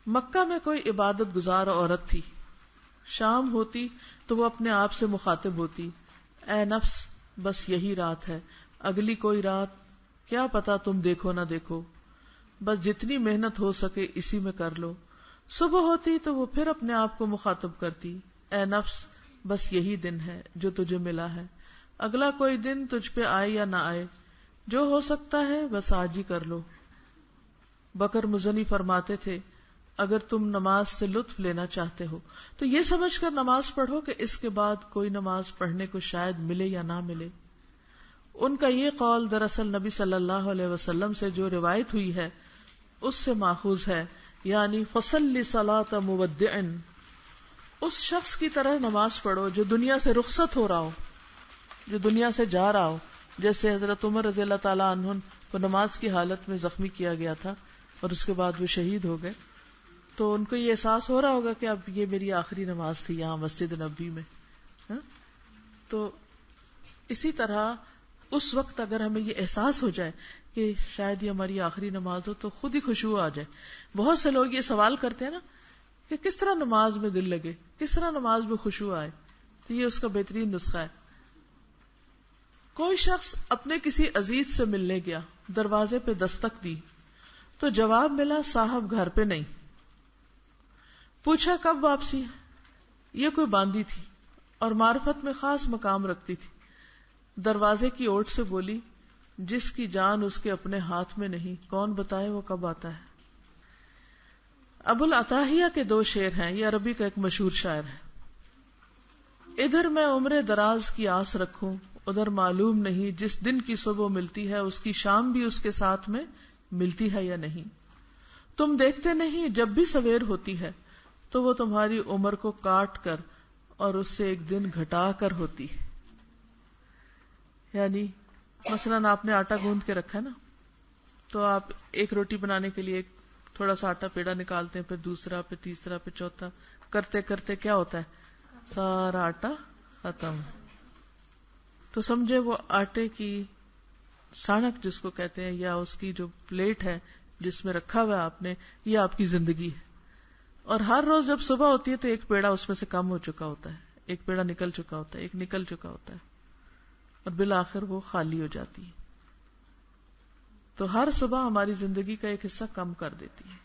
مکہ میں کوئی عبادت گزار عورت تھی، شام ہوتی تو وہ اپنے آپ سے مخاطب ہوتی، اے نفس بس یہی رات ہے، اگلی کوئی رات کیا پتا تم دیکھو نہ دیکھو، بس جتنی محنت ہو سکے اسی میں کر لو. صبح ہوتی تو وہ پھر اپنے آپ کو مخاطب کرتی، اے نفس بس یہی دن ہے جو تجھے ملا ہے، اگلا کوئی دن تجھ پہ آئے یا نہ آئے، جو ہو سکتا ہے بس آج ہی کر لو۔ بکر مزنی فرماتے تھے اگر تم نماز سے لطف لینا چاہتے ہو تو یہ سمجھ کر نماز پڑھو کہ اس کے بعد کوئی نماز پڑھنے کو شاید ملے یا نہ ملے۔ ان کا یہ قول دراصل نبی صلی اللہ علیہ وسلم سے جو روایت ہوئی ہے اس سے ماخوذ ہے، یعنی فصلی صلاۃ مودع، اس شخص کی طرح نماز پڑھو جو دنیا سے رخصت ہو رہا ہو، جو دنیا سے جا رہا ہو، جیسے حضرت عمر رضی اللہ تعالیٰ عنہ کو نماز کی حالت میں زخمی کیا گیا تھا اور اس کے بعد وہ شہید ہو گئے، تو ان کو یہ احساس ہو رہا ہوگا کہ اب یہ میری آخری نماز تھی یہاں مسجد نبوی میں۔ تو اسی طرح اس وقت اگر ہمیں یہ احساس ہو جائے کہ شاید یہ ہماری آخری نماز ہو تو خود ہی خشوع آ جائے۔ بہت سے لوگ یہ سوال کرتے ہیں نا کہ کس طرح نماز میں دل لگے، کس طرح نماز میں خشوع آئے، تو یہ اس کا بہترین نسخہ ہے۔ کوئی شخص اپنے کسی عزیز سے ملنے گیا، دروازے پہ دستک دی تو جواب ملا صاحب گھر پہ نہیں۔ پوچھا کب واپسی ہے؟ یہ کوئی باندی تھی اور معرفت میں خاص مقام رکھتی تھی۔ دروازے کی اوٹ سے بولی جس کی جان اس کے اپنے ہاتھ میں نہیں، کون بتائے وہ کب آتا ہے۔ ابو العطاہیہ کے 2 شعر ہیں، یہ عربی کا ایک مشہور شاعر ہے۔ ادھر میں عمر دراز کی آس رکھوں، ادھر معلوم نہیں جس دن کی صبح ملتی ہے اس کی شام بھی اس کے ساتھ میں ملتی ہے یا نہیں۔ تم دیکھتے نہیں جب بھی سویر ہوتی ہے تو وہ تمہاری عمر کو کاٹ کر اور اس سے ایک دن گھٹا کر ہوتی ہے۔ یعنی مثلاً آپ نے آٹا گوندھ کے رکھا ہے نا، تو آپ ایک روٹی بنانے کے لیے تھوڑا سا آٹا پیڑا نکالتے ہیں، پھر دوسرا، پھر تیسرا، پھر چوتھا، کرتے کرتے کیا ہوتا ہے، سارا آٹا ختم۔ تو سمجھے وہ آٹے کی سانک جس کو کہتے ہیں، یا اس کی جو پلیٹ ہے جس میں رکھا ہوا آپ نے، یہ آپ کی زندگی ہے۔ اور ہر روز جب صبح ہوتی ہے تو ایک پیڑا اس میں سے کم ہو چکا ہوتا ہے، ایک پیڑا نکل چکا ہوتا ہے، ایک نکل چکا ہوتا ہے، اور بالآخر وہ خالی ہو جاتی ہے۔ تو ہر صبح ہماری زندگی کا ایک حصہ کم کر دیتی ہے۔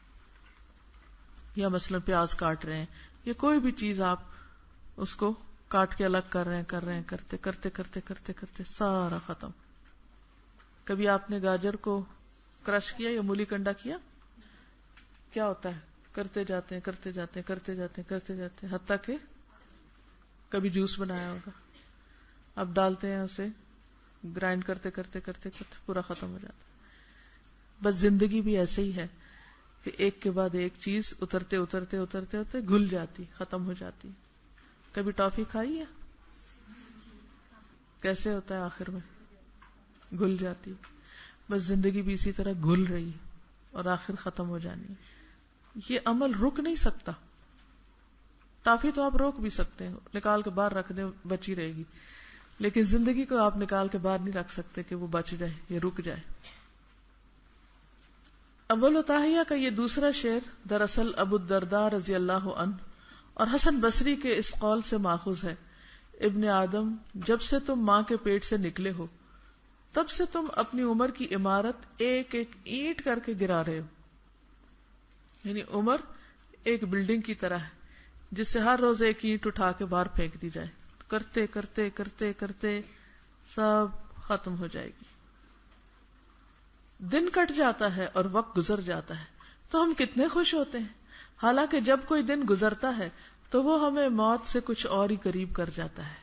یا مثلا پیاز کاٹ رہے ہیں یا کوئی بھی چیز، آپ اس کو کاٹ کے الگ کر رہے ہیں، کرتے کرتے کرتے کرتے کرتے سارا ختم۔ کبھی آپ نے گاجر کو کرش کیا یا مولی کنڈا کیا؟ کیا ہوتا ہے، کرتے جاتے ہیں کرتے جاتے ہیں کرتے جاتے ہیں کرتے جاتے ہیں، حتیٰ کہ کبھی جوس بنایا ہوگا، اب ڈالتے ہیں اسے، گرائنڈ کرتے کرتے کرتے کرتے پورا ختم ہو جاتا ہے۔ بس زندگی بھی ایسے ہی ہے کہ ایک کے بعد ایک چیز اترتے اترتے اترتے اترتے گھل جاتی، ختم ہو جاتی۔ کبھی ٹافی کھائی ہے؟ کیسے ہوتا ہے آخر میں؟ گھل جاتی۔ بس زندگی بھی اسی طرح گھل رہی ہے اور آخر ختم ہو جانی ہے۔ یہ عمل رک نہیں سکتا۔ ٹافی تو آپ روک بھی سکتے ہیں، نکال کے باہر رکھ دیں، بچی رہے گی، لیکن زندگی کو آپ نکال کے باہر نہیں رکھ سکتے کہ وہ بچ جائے یا رک جائے۔ ابو العطاہیہ کا یہ دوسرا شعر دراصل ابو الدرداء رضی اللہ عنہ اور حسن بصری کے اس قول سے ماخوذ ہے، ابن آدم جب سے تم ماں کے پیٹ سے نکلے ہو تب سے تم اپنی عمر کی عمارت ایک ایک اینٹ کر کے گرا رہے ہو۔ یعنی عمر ایک بلڈنگ کی طرح ہے جس سے ہر روز ایک اینٹ اٹھا کے باہر پھینک دی جائے، کرتے کرتے کرتے کرتے سب ختم ہو جائے گی۔ دن کٹ جاتا ہے اور وقت گزر جاتا ہے تو ہم کتنے خوش ہوتے ہیں، حالانکہ جب کوئی دن گزرتا ہے تو وہ ہمیں موت سے کچھ اور ہی قریب کر جاتا ہے۔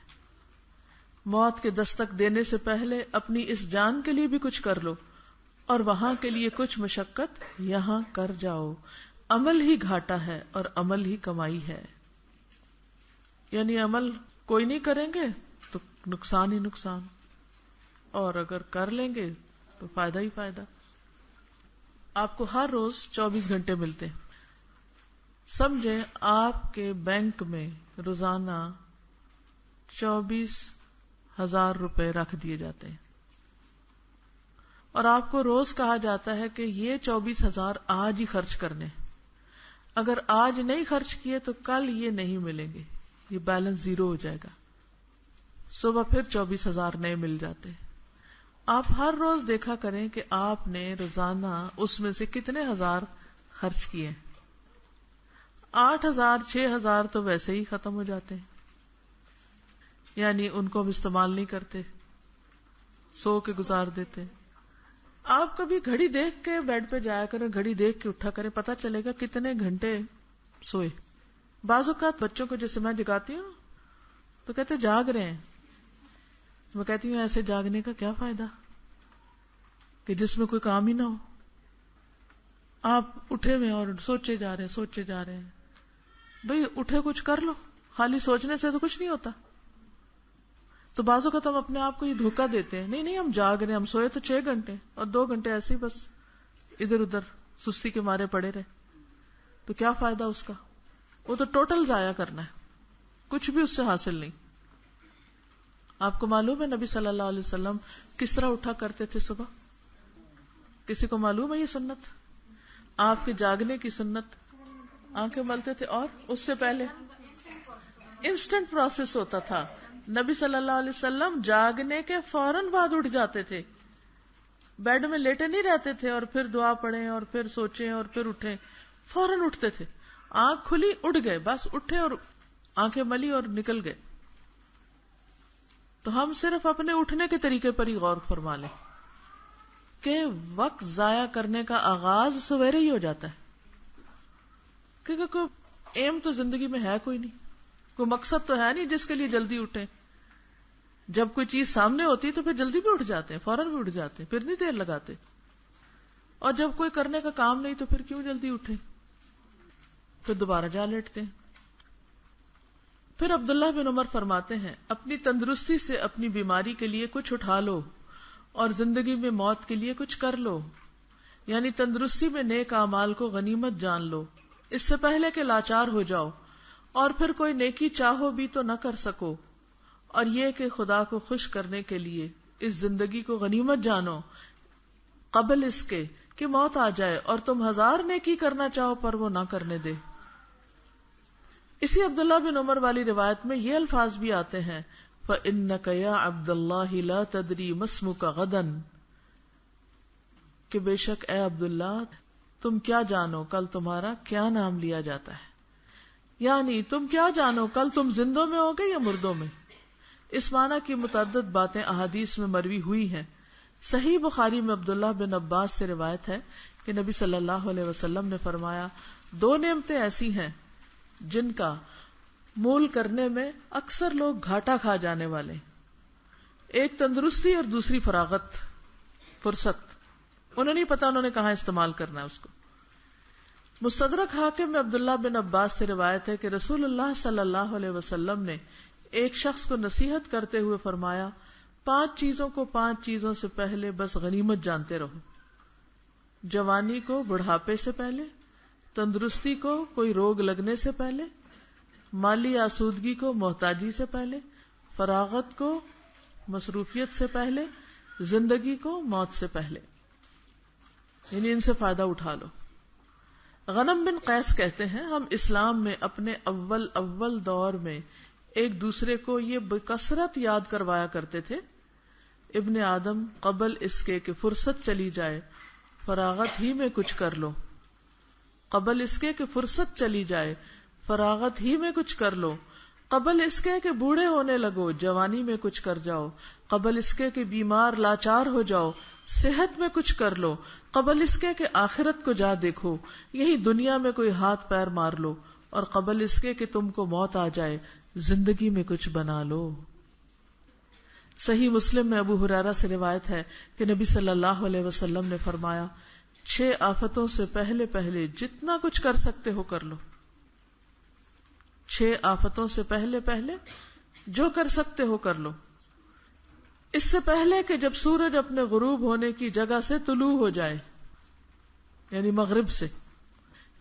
موت کے دستک دینے سے پہلے اپنی اس جان کے لیے بھی کچھ کر لو، اور وہاں کے لیے کچھ مشقت یہاں کر جاؤ۔ عمل ہی گھاٹا ہے اور عمل ہی کمائی ہے۔ یعنی عمل کوئی نہیں کریں گے تو نقصان ہی نقصان، اور اگر کر لیں گے تو فائدہ ہی فائدہ۔ آپ کو ہر روز 24 گھنٹے ملتے ہیں، سمجھیں آپ کے بینک میں روزانہ 24,000 روپے رکھ دیے جاتے ہیں، اور آپ کو روز کہا جاتا ہے کہ یہ 24,000 آج ہی خرچ کرنے، اگر آج نہیں خرچ کیے تو کل یہ نہیں ملیں گے، یہ بیلنس 0 ہو جائے گا۔ صبح پھر 24,000 نئے مل جاتے ہیں۔ آپ ہر روز دیکھا کریں کہ آپ نے روزانہ اس میں سے کتنے ہزار خرچ کیے۔ 8,000 6,000 تو ویسے ہی ختم ہو جاتے ہیں، یعنی ان کو ہم استعمال نہیں کرتے، سو کے گزار دیتے. آپ کبھی گھڑی دیکھ کے بیڈ پہ جایا کریں، گھڑی دیکھ کے اٹھا کریں، پتہ چلے گا کتنے گھنٹے سوئے. بعض اوقات بچوں کو جیسے میں جگاتی ہوں تو کہتے جاگ رہے ہیں. میں کہتی ہوں ایسے جاگنے کا کیا فائدہ کہ جس میں کوئی کام ہی نہ ہو. آپ اٹھے ہوئے اور سوچے جا رہے ہیں. بھئی اٹھے کچھ کر لو، خالی سوچنے سے تو کچھ نہیں ہوتا. تو بعض اوقات ہم اپنے آپ کو یہ دھوکہ دیتے ہیں، نہیں ہم جاگ رہے ہیں، ہم سوئے تو 6 گھنٹے اور 2 گھنٹے ایسے ہی بس ادھر ادھر سستی کے مارے پڑے رہے. تو کیا فائدہ اس کا؟ وہ تو ٹوٹل ضائع کرنا ہے، کچھ بھی اس سے حاصل نہیں. آپ کو معلوم ہے نبی صلی اللہ علیہ وسلم کس طرح اٹھا کرتے تھے صبح؟ کسی کو معلوم ہے یہ سنت؟ آپ کے جاگنے کی سنت. آنکھیں ملتے تھے اور اس سے پہلے انسٹنٹ پروسیس ہوتا تھا. نبی صلی اللہ علیہ وسلم جاگنے کے فوراً بعد اٹھ جاتے تھے. بیڈ میں لیٹے نہیں رہتے تھے اور پھر دعا پڑھیں اور پھر سوچیں اور پھر اٹھیں. فوراً اٹھتے تھے. آنکھ کھلی اٹھ گئے، بس اٹھے اور آنکھیں ملی اور نکل گئے. تو ہم صرف اپنے اٹھنے کے طریقے پر ہی غور فرما لیں کہ وقت ضائع کرنے کا آغاز سویرے ہی ہو جاتا ہے. کیونکہ کوئی ایم تو زندگی میں ہے کوئی نہیں، کوئی مقصد تو ہے نہیں جس کے لیے جلدی اٹھیں. جب کوئی چیز سامنے ہوتی تو پھر جلدی بھی اٹھ جاتے ہیں، فوراً بھی اٹھ جاتے ہیں، پھر نہیں دیر لگاتے. اور جب کوئی کرنے کا کام نہیں تو پھر کیوں جلدی اٹھیں، پھر دوبارہ جا لیٹتے ہیں. پھر عبداللہ بن عمر فرماتے ہیں اپنی تندرستی سے اپنی بیماری کے لیے کچھ اٹھا لو اور زندگی میں موت کے لیے کچھ کر لو. یعنی تندرستی میں نیک اعمال کو غنیمت جان لو اس سے پہلے کہ لاچار ہو جاؤ، اور پھر کوئی نیکی چاہو بھی تو نہ کر سکو، اور یہ کہ خدا کو خوش کرنے کے لیے اس زندگی کو غنیمت جانو قبل اس کے کہ موت آ جائے اور تم 1000 نیکی کرنا چاہو پر وہ نہ کرنے دے. اسی عبداللہ بن عمر والی روایت میں یہ الفاظ بھی آتے ہیں فَإِنَّكَ يَا عَبْدَ اللَّهِ لَا تَدْرِي مَسْمُكَ غَدًا، کہ بے شک اے عبداللہ تم کیا جانو کل تمہارا کیا نام لیا جاتا ہے. یعنی تم کیا جانو کل تم زندوں میں ہوگے یا مردوں میں. اس معنی کی متعدد باتیں احادیث میں مروی ہوئی ہیں. صحیح بخاری میں عبداللہ بن عباس سے روایت ہے کہ نبی صلی اللہ علیہ وسلم نے فرمایا 2 نعمتیں ایسی ہیں جن کا مول کرنے میں اکثر لوگ گھاٹا کھا جانے والے، ایک تندرستی اور دوسری فراغت، فرصت. انہیں نہیں پتا انہوں نے کہاں استعمال کرنا ہے اس کو. مستدرک حاکم میں عبداللہ بن عباس سے روایت ہے کہ رسول اللہ صلی اللہ علیہ وسلم نے ایک شخص کو نصیحت کرتے ہوئے فرمایا 5 چیزوں کو 5 چیزوں سے پہلے بس غنیمت جانتے رہو. جوانی کو بڑھاپے سے پہلے، تندرستی کو کوئی روگ لگنے سے پہلے، مالی آسودگی کو محتاجی سے پہلے، فراغت کو مصروفیت سے پہلے، زندگی کو موت سے پہلے. یعنی ان سے فائدہ اٹھا لو. غنم بن قیس کہتے ہیں ہم اسلام میں اپنے اول دور میں ایک دوسرے کو یہ بکثرت یاد کروایا کرتے تھے ابن آدم قبل اس کے کہ فرصت چلی جائے فراغت ہی میں کچھ کر لو. قبل اس کے کہ فرصت چلی جائے فراغت ہی میں کچھ کر لو. قبل اس کے کہ بوڑھے ہونے لگو جوانی میں کچھ کر جاؤ. قبل اس کے کہ بیمار لاچار ہو جاؤ صحت میں کچھ کر لو. قبل اس کے کہ آخرت کو جا دیکھو یہی دنیا میں کوئی ہاتھ پیر مار لو. اور قبل اس کے کہ تم کو موت آ جائے زندگی میں کچھ بنا لو. صحیح مسلم میں ابو ہریرہ سے روایت ہے کہ نبی صلی اللہ علیہ وسلم نے فرمایا 6 آفتوں سے پہلے جتنا کچھ کر سکتے ہو کر لو. 6 آفتوں سے پہلے جو کر سکتے ہو کر لو. اس سے پہلے کہ جب سورج اپنے غروب ہونے کی جگہ سے طلوع ہو جائے یعنی مغرب سے،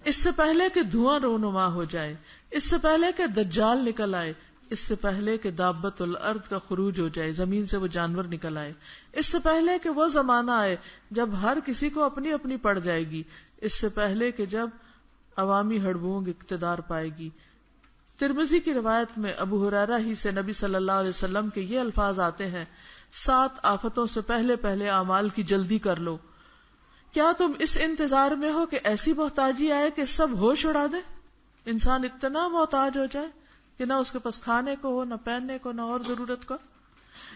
اس سے پہلے کہ دھواں رونما ہو جائے، اس سے پہلے کہ دجال نکل آئے، اس سے پہلے کہ دابت الارض کا خروج ہو جائے، زمین سے وہ جانور نکل آئے، اس سے پہلے کہ وہ زمانہ آئے جب ہر کسی کو اپنی اپنی پڑ جائے گی، اس سے پہلے کہ جب عوامی ہڑبونگ اقتدار پائے گی. ترمذی کی روایت میں ابو ہریرہ ہی سے نبی صلی اللہ علیہ وسلم کے یہ الفاظ آتے ہیں 7 آفتوں سے پہلے اعمال کی جلدی کر لو. کیا تم اس انتظار میں ہو کہ ایسی محتاجی آئے کہ سب ہوش اڑا دے، انسان اتنا محتاج ہو جائے کہ نہ اس کے پاس کھانے کو ہو، نہ پہننے کو، نہ اور ضرورت کو.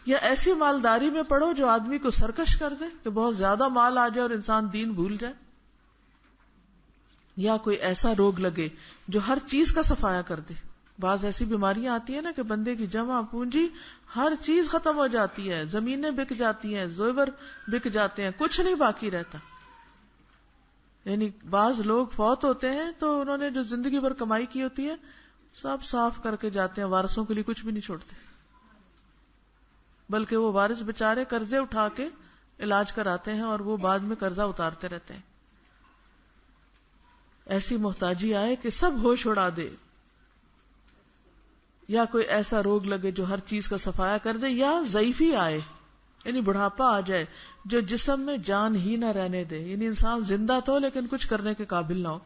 یا ایسی مالداری میں پڑو جو آدمی کو سرکش کر دے کہ بہت زیادہ مال آ جائے اور انسان دین بھول جائے. یا کوئی ایسا روگ لگے جو ہر چیز کا صفایا کر دے. بعض ایسی بیماریاں آتی ہیں نا کہ بندے کی جمع پونجی ہر چیز ختم ہو جاتی ہے، زمینیں بک جاتی ہیں، زیور بک جاتے ہیں، کچھ نہیں باقی رہتا. یعنی بعض لوگ فوت ہوتے ہیں تو انہوں نے جو زندگی بھر کمائی کی ہوتی ہے سب صاف کر کے جاتے ہیں، وارثوں کے لیے کچھ بھی نہیں چھوڑتے، بلکہ وہ وارث بےچارے قرضے اٹھا کے علاج کراتے ہیں اور وہ بعد میں قرضہ اتارتے رہتے ہیں. ایسی محتاجی آئے کہ سب ہوش اڑا دے، یا کوئی ایسا روگ لگے جو ہر چیز کا صفایا کر دے، یا ضعیفی آئے یعنی بڑھاپا آ جائے جو جسم میں جان ہی نہ رہنے دے، یعنی انسان زندہ تو لیکن کچھ کرنے کے قابل نہ ہو،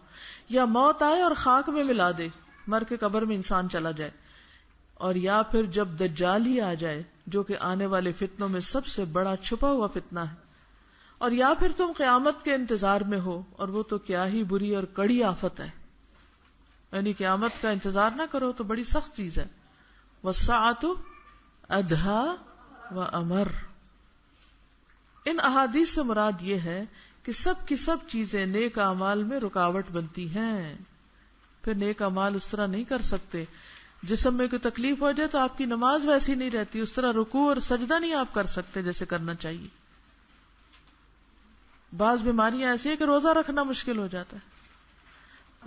یا موت آئے اور خاک میں ملا دے، مر کے قبر میں انسان چلا جائے، اور یا پھر جب دجال ہی آ جائے جو کہ آنے والے فتنوں میں سب سے بڑا چھپا ہوا فتنہ ہے، اور یا پھر تم قیامت کے انتظار میں ہو، اور وہ تو کیا ہی بری اور کڑی آفت ہے. یعنی قیامت کا انتظار نہ کرو تو بڑی سخت چیز ہے. وَالسَّاعَةُ أَدْهَىٰ وَأَمَرُّ. ان احادیث سے مراد یہ ہے کہ سب کی سب چیزیں نیک اعمال میں رکاوٹ بنتی ہیں. پھر نیک اعمال اس طرح نہیں کر سکتے. جسم میں کوئی تکلیف ہو جائے تو آپ کی نماز ویسی نہیں رہتی، اس طرح رکوع اور سجدہ نہیں آپ کر سکتے جیسے کرنا چاہیے. بعض بیماریاں ایسی ہیں کہ روزہ رکھنا مشکل ہو جاتا ہے.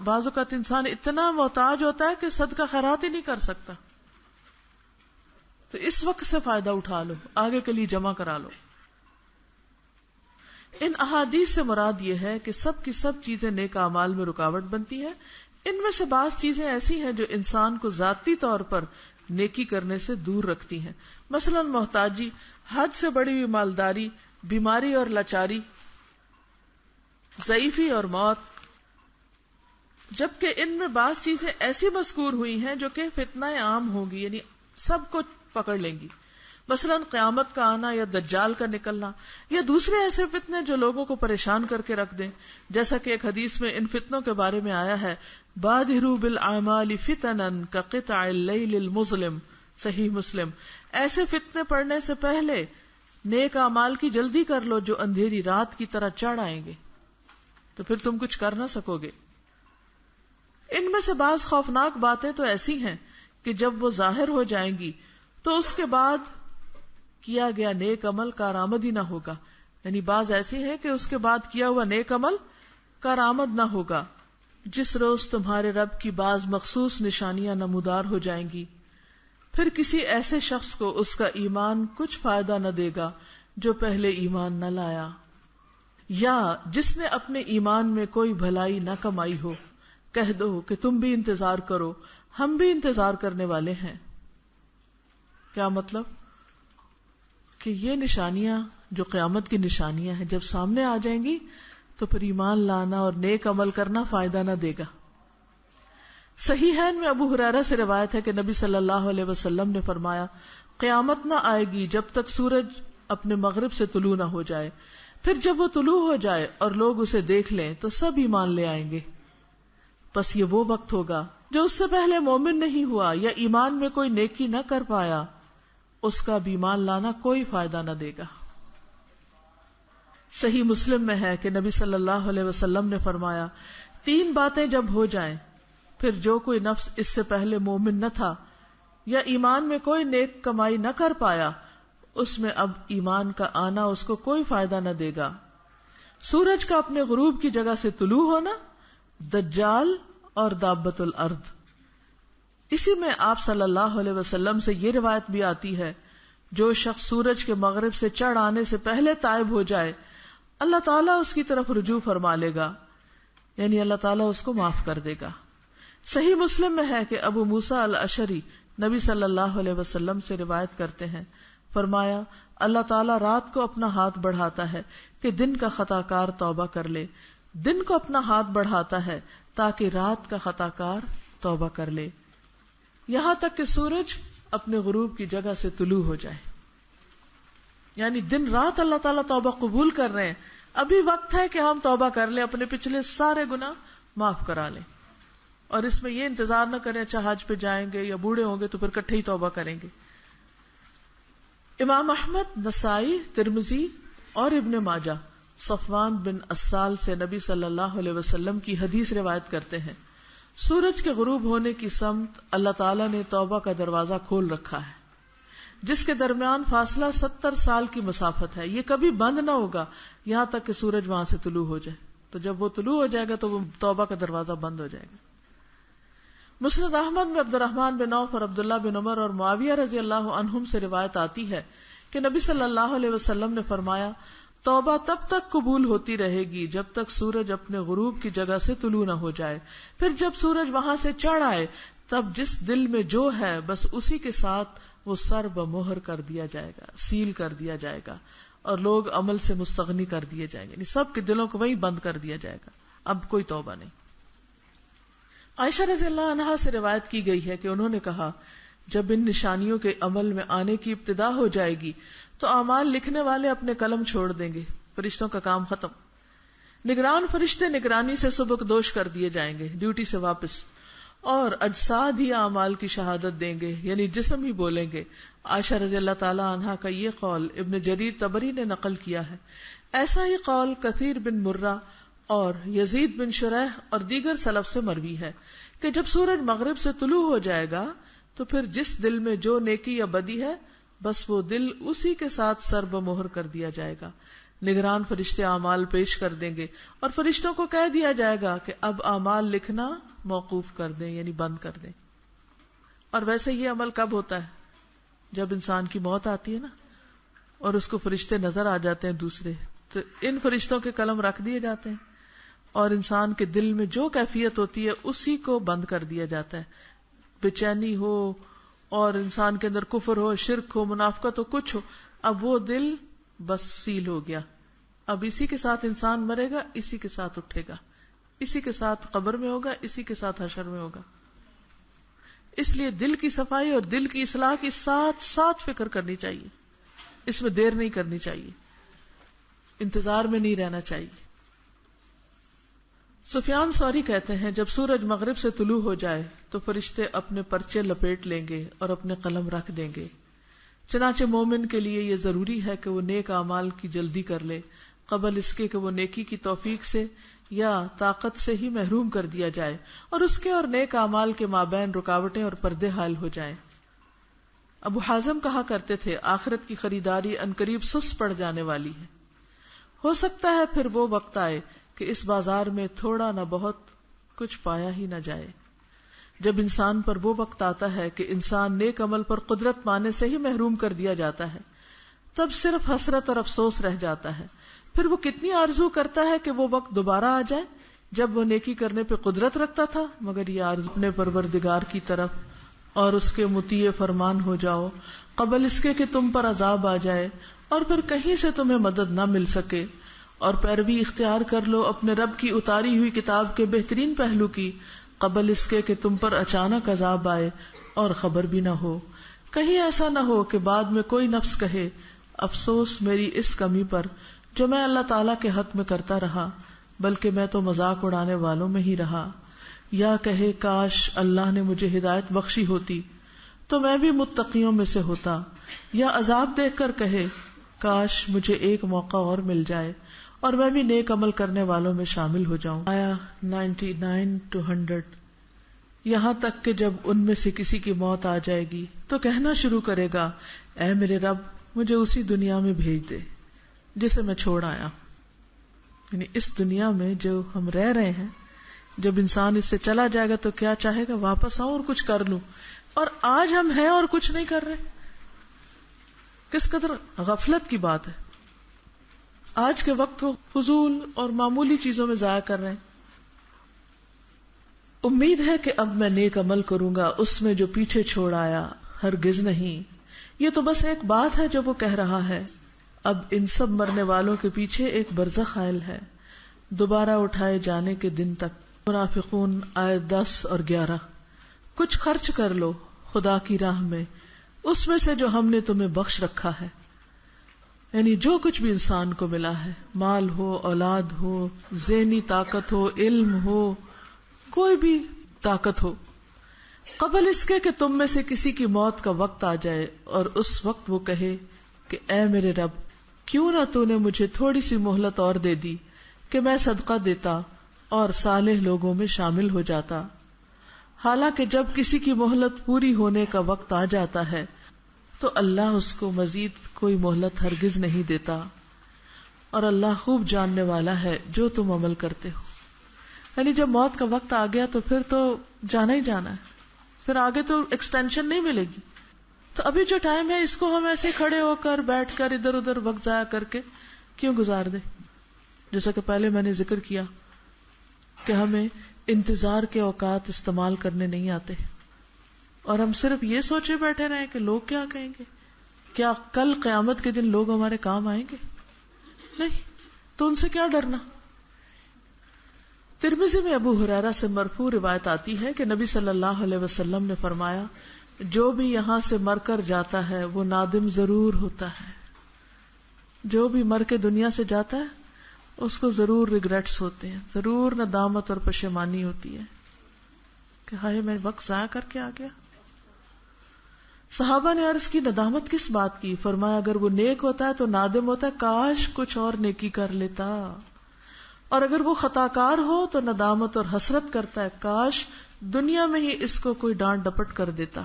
بعض اوقات انسان اتنا محتاج ہوتا ہے کہ صدقہ خیرات ہی نہیں کر سکتا. تو اس وقت سے فائدہ اٹھا لو، آگے کے لیے جمع کرا لو. ان احادیث سے مراد یہ ہے کہ سب کی سب چیزیں نیک اعمال میں رکاوٹ بنتی ہے. ان میں سے بعض چیزیں ایسی ہیں جو انسان کو ذاتی طور پر نیکی کرنے سے دور رکھتی ہیں. مثلا محتاجی، حد سے بڑی ہوئی مالداری، بیماری اور لاچاری، ضعیفی اور موت. جبکہ ان میں بعض چیزیں ایسی مذکور ہوئی ہیں جو کہ فتنہ عام ہوں گی، یعنی سب کو پکڑ لیں گی. مثلا قیامت کا آنا، یا دجال کا نکلنا، یا دوسرے ایسے فتنے جو لوگوں کو پریشان کر کے رکھ دیں. جیسا کہ ایک حدیث میں ان فتنوں کے بارے میں آیا ہے، بادروا بالاعمال فتنا کقطع اللیل المظلم، صحیح مسلم. ایسے فتنے پڑنے سے پہلے نیک اعمال کی جلدی کر لو جو اندھیری رات کی طرح چڑھ آئیں گے، تو پھر تم کچھ کر نہ سکو گے. ان میں سے بعض خوفناک باتیں تو ایسی ہیں کہ جب وہ ظاہر ہو جائیں گی تو اس کے بعد کیا گیا نیک عمل کارآمد ہی نہ ہوگا. یعنی بعض ایسی ہیں کہ اس کے بعد کیا ہوا نیک عمل کارآمد نہ ہوگا. جس روز تمہارے رب کی بعض مخصوص نشانیاں نمودار ہو جائیں گی، پھر کسی ایسے شخص کو اس کا ایمان کچھ فائدہ نہ دے گا جو پہلے ایمان نہ لایا، یا جس نے اپنے ایمان میں کوئی بھلائی نہ کمائی ہو. کہہ دو کہ تم بھی انتظار کرو، ہم بھی انتظار کرنے والے ہیں. کیا مطلب؟ کہ یہ نشانیاں جو قیامت کی نشانیاں ہیں جب سامنے آ جائیں گی تو پھر ایمان لانا اور نیک عمل کرنا فائدہ نہ دے گا. صحیحین میں ابو ہریرہ سے روایت ہے کہ نبی صلی اللہ علیہ وسلم نے فرمایا، قیامت نہ آئے گی جب تک سورج اپنے مغرب سے طلوع نہ ہو جائے. پھر جب وہ طلوع ہو جائے اور لوگ اسے دیکھ لیں تو سب ایمان لے آئیں گے. بس یہ وہ وقت ہوگا جو اس سے پہلے مومن نہیں ہوا یا ایمان میں کوئی نیکی نہ کر پایا، اس کا بھی ایمان لانا کوئی فائدہ نہ دے گا. صحیح مسلم میں ہے کہ نبی صلی اللہ علیہ وسلم نے فرمایا، 3 باتیں جب ہو جائیں پھر جو کوئی نفس اس سے پہلے مومن نہ تھا یا ایمان میں کوئی نیک کمائی نہ کر پایا، اس میں اب ایمان کا آنا اس کو کوئی فائدہ نہ دے گا. سورج کا اپنے غروب کی جگہ سے طلوع ہونا، دجال اور دابت الارض. اسی میں آپ صلی اللہ علیہ وسلم سے یہ روایت بھی آتی ہے، جو شخص سورج کے مغرب سے چڑھ آنے سے پہلے تائب ہو جائے اللہ تعالیٰ اس کی طرف رجوع فرما لے گا، یعنی اللہ تعالیٰ اس کو معاف کر دے گا. صحیح مسلم میں ہے کہ ابو موسیٰ الاشعری نبی صلی اللہ علیہ وسلم سے روایت کرتے ہیں، فرمایا اللہ تعالیٰ رات کو اپنا ہاتھ بڑھاتا ہے کہ دن کا خطا کار توبہ کر لے، دن کو اپنا ہاتھ بڑھاتا ہے تاکہ رات کا خطا کار توبہ کر لے، یہاں تک کہ سورج اپنے غروب کی جگہ سے طلوع ہو جائے. یعنی دن رات اللہ تعالیٰ توبہ قبول کر رہے ہیں، ابھی وقت ہے کہ ہم توبہ کر لیں، اپنے پچھلے سارے گناہ معاف کرا لیں. اور اس میں یہ انتظار نہ کریں اچھا حج پہ جائیں گے یا بوڑھے ہوں گے تو پھر کٹھے ہی توبہ کریں گے. امام احمد، نسائی، ترمذی اور ابن ماجہ صفوان بن اسال سے نبی صلی اللہ علیہ وسلم کی حدیث روایت کرتے ہیں، سورج کے غروب ہونے کی سمت اللہ تعالیٰ نے توبہ کا دروازہ کھول رکھا ہے، جس کے درمیان فاصلہ 70 سال کی مسافت ہے. یہ کبھی بند نہ ہوگا یہاں تک کہ سورج وہاں سے طلوع ہو جائے. تو جب وہ طلوع ہو جائے گا تو وہ توبہ کا دروازہ بند ہو جائے گا. مسند احمد میں عبد الرحمن بن عوف اور عبداللہ بن عمر اور معاویہ رضی اللہ عنہم سے روایت آتی ہے کہ نبی صلی اللہ علیہ وسلم نے فرمایا، توبہ تب تک قبول ہوتی رہے گی جب تک سورج اپنے غروب کی جگہ سے طلوع نہ ہو جائے. پھر جب سورج وہاں سے چڑھ آئے تب جس دل میں جو ہے بس اسی کے ساتھ وہ سر بمہر کر دیا جائے گا، سیل کر دیا جائے گا، اور لوگ عمل سے مستغنی کر دیے جائیں گے. یعنی سب کے دلوں کو وہیں بند کر دیا جائے گا، اب کوئی توبہ نہیں. عائشہ رضی اللہ عنہا سے روایت کی گئی ہے کہ انہوں نے کہا، جب ان نشانیوں کے عمل میں آنے کی ابتدا ہو جائے گی تو اعمال لکھنے والے اپنے قلم چھوڑ دیں گے، فرشتوں کا کام ختم. نگران فرشتے نگرانی سے سبکدوش کر دیے جائیں گے، ڈیوٹی سے واپس، اور اجساد ہی اعمال کی شہادت دیں گے، یعنی جسم ہی بولیں گے. عائشہ رضی اللہ تعالی عنہا کا یہ قول ابن جریر طبری نے نقل کیا ہے. ایسا ہی قول کثیر بن مرہ اور یزید بن شریح اور دیگر سلف سے مروی ہے کہ جب سورج مغرب سے طلوع ہو جائے گا تو پھر جس دل میں جو نیکی یا بدی ہے بس وہ دل اسی کے ساتھ سر بمہر کر دیا جائے گا. نگران فرشتے اعمال پیش کر دیں گے اور فرشتوں کو کہہ دیا جائے گا کہ اب اعمال لکھنا موقوف کر دیں، یعنی بند کر دیں. اور ویسے یہ عمل کب ہوتا ہے؟ جب انسان کی موت آتی ہے نا، اور اس کو فرشتے نظر آ جاتے ہیں دوسرے، تو ان فرشتوں کے قلم رکھ دیے جاتے ہیں اور انسان کے دل میں جو کیفیت ہوتی ہے اسی کو بند کر دیا جاتا ہے. بے-چینی ہو اور انسان کے اندر کفر ہو، شرک ہو، منافقت ہو، کچھ ہو، اب وہ دل بس سیل ہو گیا. اب اسی کے ساتھ انسان مرے گا، اسی کے ساتھ اٹھے گا، اسی کے ساتھ قبر میں ہوگا، اسی کے ساتھ حشر میں ہوگا. اس لیے دل کی صفائی اور دل کی اصلاح کی ساتھ ساتھ فکر کرنی چاہیے. اس میں دیر نہیں کرنی چاہیے، انتظار میں نہیں رہنا چاہیے. سفیان ثوری کہتے ہیں، جب سورج مغرب سے طلوع ہو جائے تو فرشتے اپنے پرچے لپیٹ لیں گے اور اپنے قلم رکھ دیں گے. چنانچہ مومن کے لیے یہ ضروری ہے کہ وہ نیک اعمال کی جلدی کر لے قبل اس کے کہ وہ نیکی کی توفیق سے یا طاقت سے ہی محروم کر دیا جائے اور اس کے اور نیک اعمال کے مابین رکاوٹیں اور پردے حائل ہو جائیں. ابو حازم کہا کرتے تھے، آخرت کی خریداری عنقریب سست پڑ جانے والی ہے. ہو سکتا ہے پھر وہ وقت آئے کہ اس بازار میں تھوڑا نہ بہت کچھ پایا ہی نہ جائے. جب انسان پر وہ وقت آتا ہے کہ انسان نیک عمل پر قدرت پانے سے ہی محروم کر دیا جاتا ہے، تب صرف حسرت اور افسوس رہ جاتا ہے. پھر وہ کتنی آرزو کرتا ہے کہ وہ وقت دوبارہ آ جائے جب وہ نیکی کرنے پہ قدرت رکھتا تھا، مگر یہ آرزو اپنے پروردگار کی طرف اور اس کے مطیع فرمان ہو جاؤ قبل اس کے کہ تم پر عذاب آ جائے اور پھر کہیں سے تمہیں مدد نہ مل سکے، اور پیروی اختیار کر لو اپنے رب کی اتاری ہوئی کتاب کے بہترین پہلو کی قبل اس کے کہ تم پر اچانک عذاب آئے اور خبر بھی نہ ہو. کہیں ایسا نہ ہو کہ بعد میں کوئی نفس کہے، افسوس میری اس کمی پر جو میں اللہ تعالیٰ کے حق میں کرتا رہا، بلکہ میں تو مذاق اڑانے والوں میں ہی رہا. یا کہے، کاش اللہ نے مجھے ہدایت بخشی ہوتی تو میں بھی متقیوں میں سے ہوتا. یا عذاب دیکھ کر کہے، کاش مجھے ایک موقع اور مل جائے اور میں بھی نیک عمل کرنے والوں میں شامل ہو جاؤں. آیا 99-100. یہاں تک کہ جب ان میں سے کسی کی موت آ جائے گی تو کہنا شروع کرے گا، اے میرے رب مجھے اسی دنیا میں بھیج دے جسے میں چھوڑ آیا. یعنی اس دنیا میں جو ہم رہ رہے ہیں، جب انسان اس سے چلا جائے گا تو کیا چاہے گا؟ واپس آؤں اور کچھ کر لوں. اور آج ہم ہیں اور کچھ نہیں کر رہے. کس قدر غفلت کی بات ہے. آج کے وقت کو فضول اور معمولی چیزوں میں ضائع کر رہے ہیں. امید ہے کہ اب میں نیک عمل کروں گا اس میں جو پیچھے چھوڑ آیا، ہرگز نہیں. یہ تو بس ایک بات ہے جو وہ کہہ رہا ہے. اب ان سب مرنے والوں کے پیچھے ایک برزخ حائل ہے، دوبارہ اٹھائے جانے کے دن تک. منافقون آیت 10 اور 11. کچھ خرچ کر لو خدا کی راہ میں اس میں سے جو ہم نے تمہیں بخش رکھا ہے. یعنی جو کچھ بھی انسان کو ملا ہے، مال ہو، اولاد ہو، ذہنی طاقت ہو، علم ہو، کوئی بھی طاقت ہو. قبل اس کے کہ تم میں سے کسی کی موت کا وقت آ جائے اور اس وقت وہ کہے کہ اے میرے رب، کیوں نہ تو نے مجھے تھوڑی سی مہلت اور دے دی کہ میں صدقہ دیتا اور صالح لوگوں میں شامل ہو جاتا. حالانکہ جب کسی کی مہلت پوری ہونے کا وقت آ جاتا ہے تو اللہ اس کو مزید کوئی مہلت ہرگز نہیں دیتا، اور اللہ خوب جاننے والا ہے جو تم عمل کرتے ہو. یعنی جب موت کا وقت آ گیا تو پھر تو جانا ہی جانا ہے، پھر آگے تو ایکسٹینشن نہیں ملے گی. تو ابھی جو ٹائم ہے اس کو ہم ایسے کھڑے ہو کر بیٹھ کر ادھر ادھر وقت ضائع کر کے کیوں گزار دیں؟ جیسا کہ پہلے میں نے ذکر کیا کہ ہمیں انتظار کے اوقات استعمال کرنے نہیں آتے، اور ہم صرف یہ سوچے بیٹھے رہے کہ لوگ کیا کہیں گے. کیا کل قیامت کے دن لوگ ہمارے کام آئیں گے؟ نہیں، تو ان سے کیا ڈرنا. ترمذی میں ابو ہریرہ سے مرفوع روایت آتی ہے کہ نبی صلی اللہ علیہ وسلم نے فرمایا، جو بھی یہاں سے مر کر جاتا ہے وہ نادم ضرور ہوتا ہے. جو بھی مر کے دنیا سے جاتا ہے اس کو ضرور ریگریٹس ہوتے ہیں، ضرور ندامت اور پشیمانی ہوتی ہے کہ ہائے میں وقت ضائع کر کے آ گیا. صحابہ نے عرض کی ندامت کس بات کی؟ فرمایا اگر وہ نیک ہوتا ہے تو نادم ہوتا ہے کاش کچھ اور نیکی کر لیتا، اور اگر وہ خطاکار ہو تو ندامت اور حسرت کرتا ہے کاش دنیا میں ہی اس کو کوئی ڈانٹ ڈپٹ کر دیتا.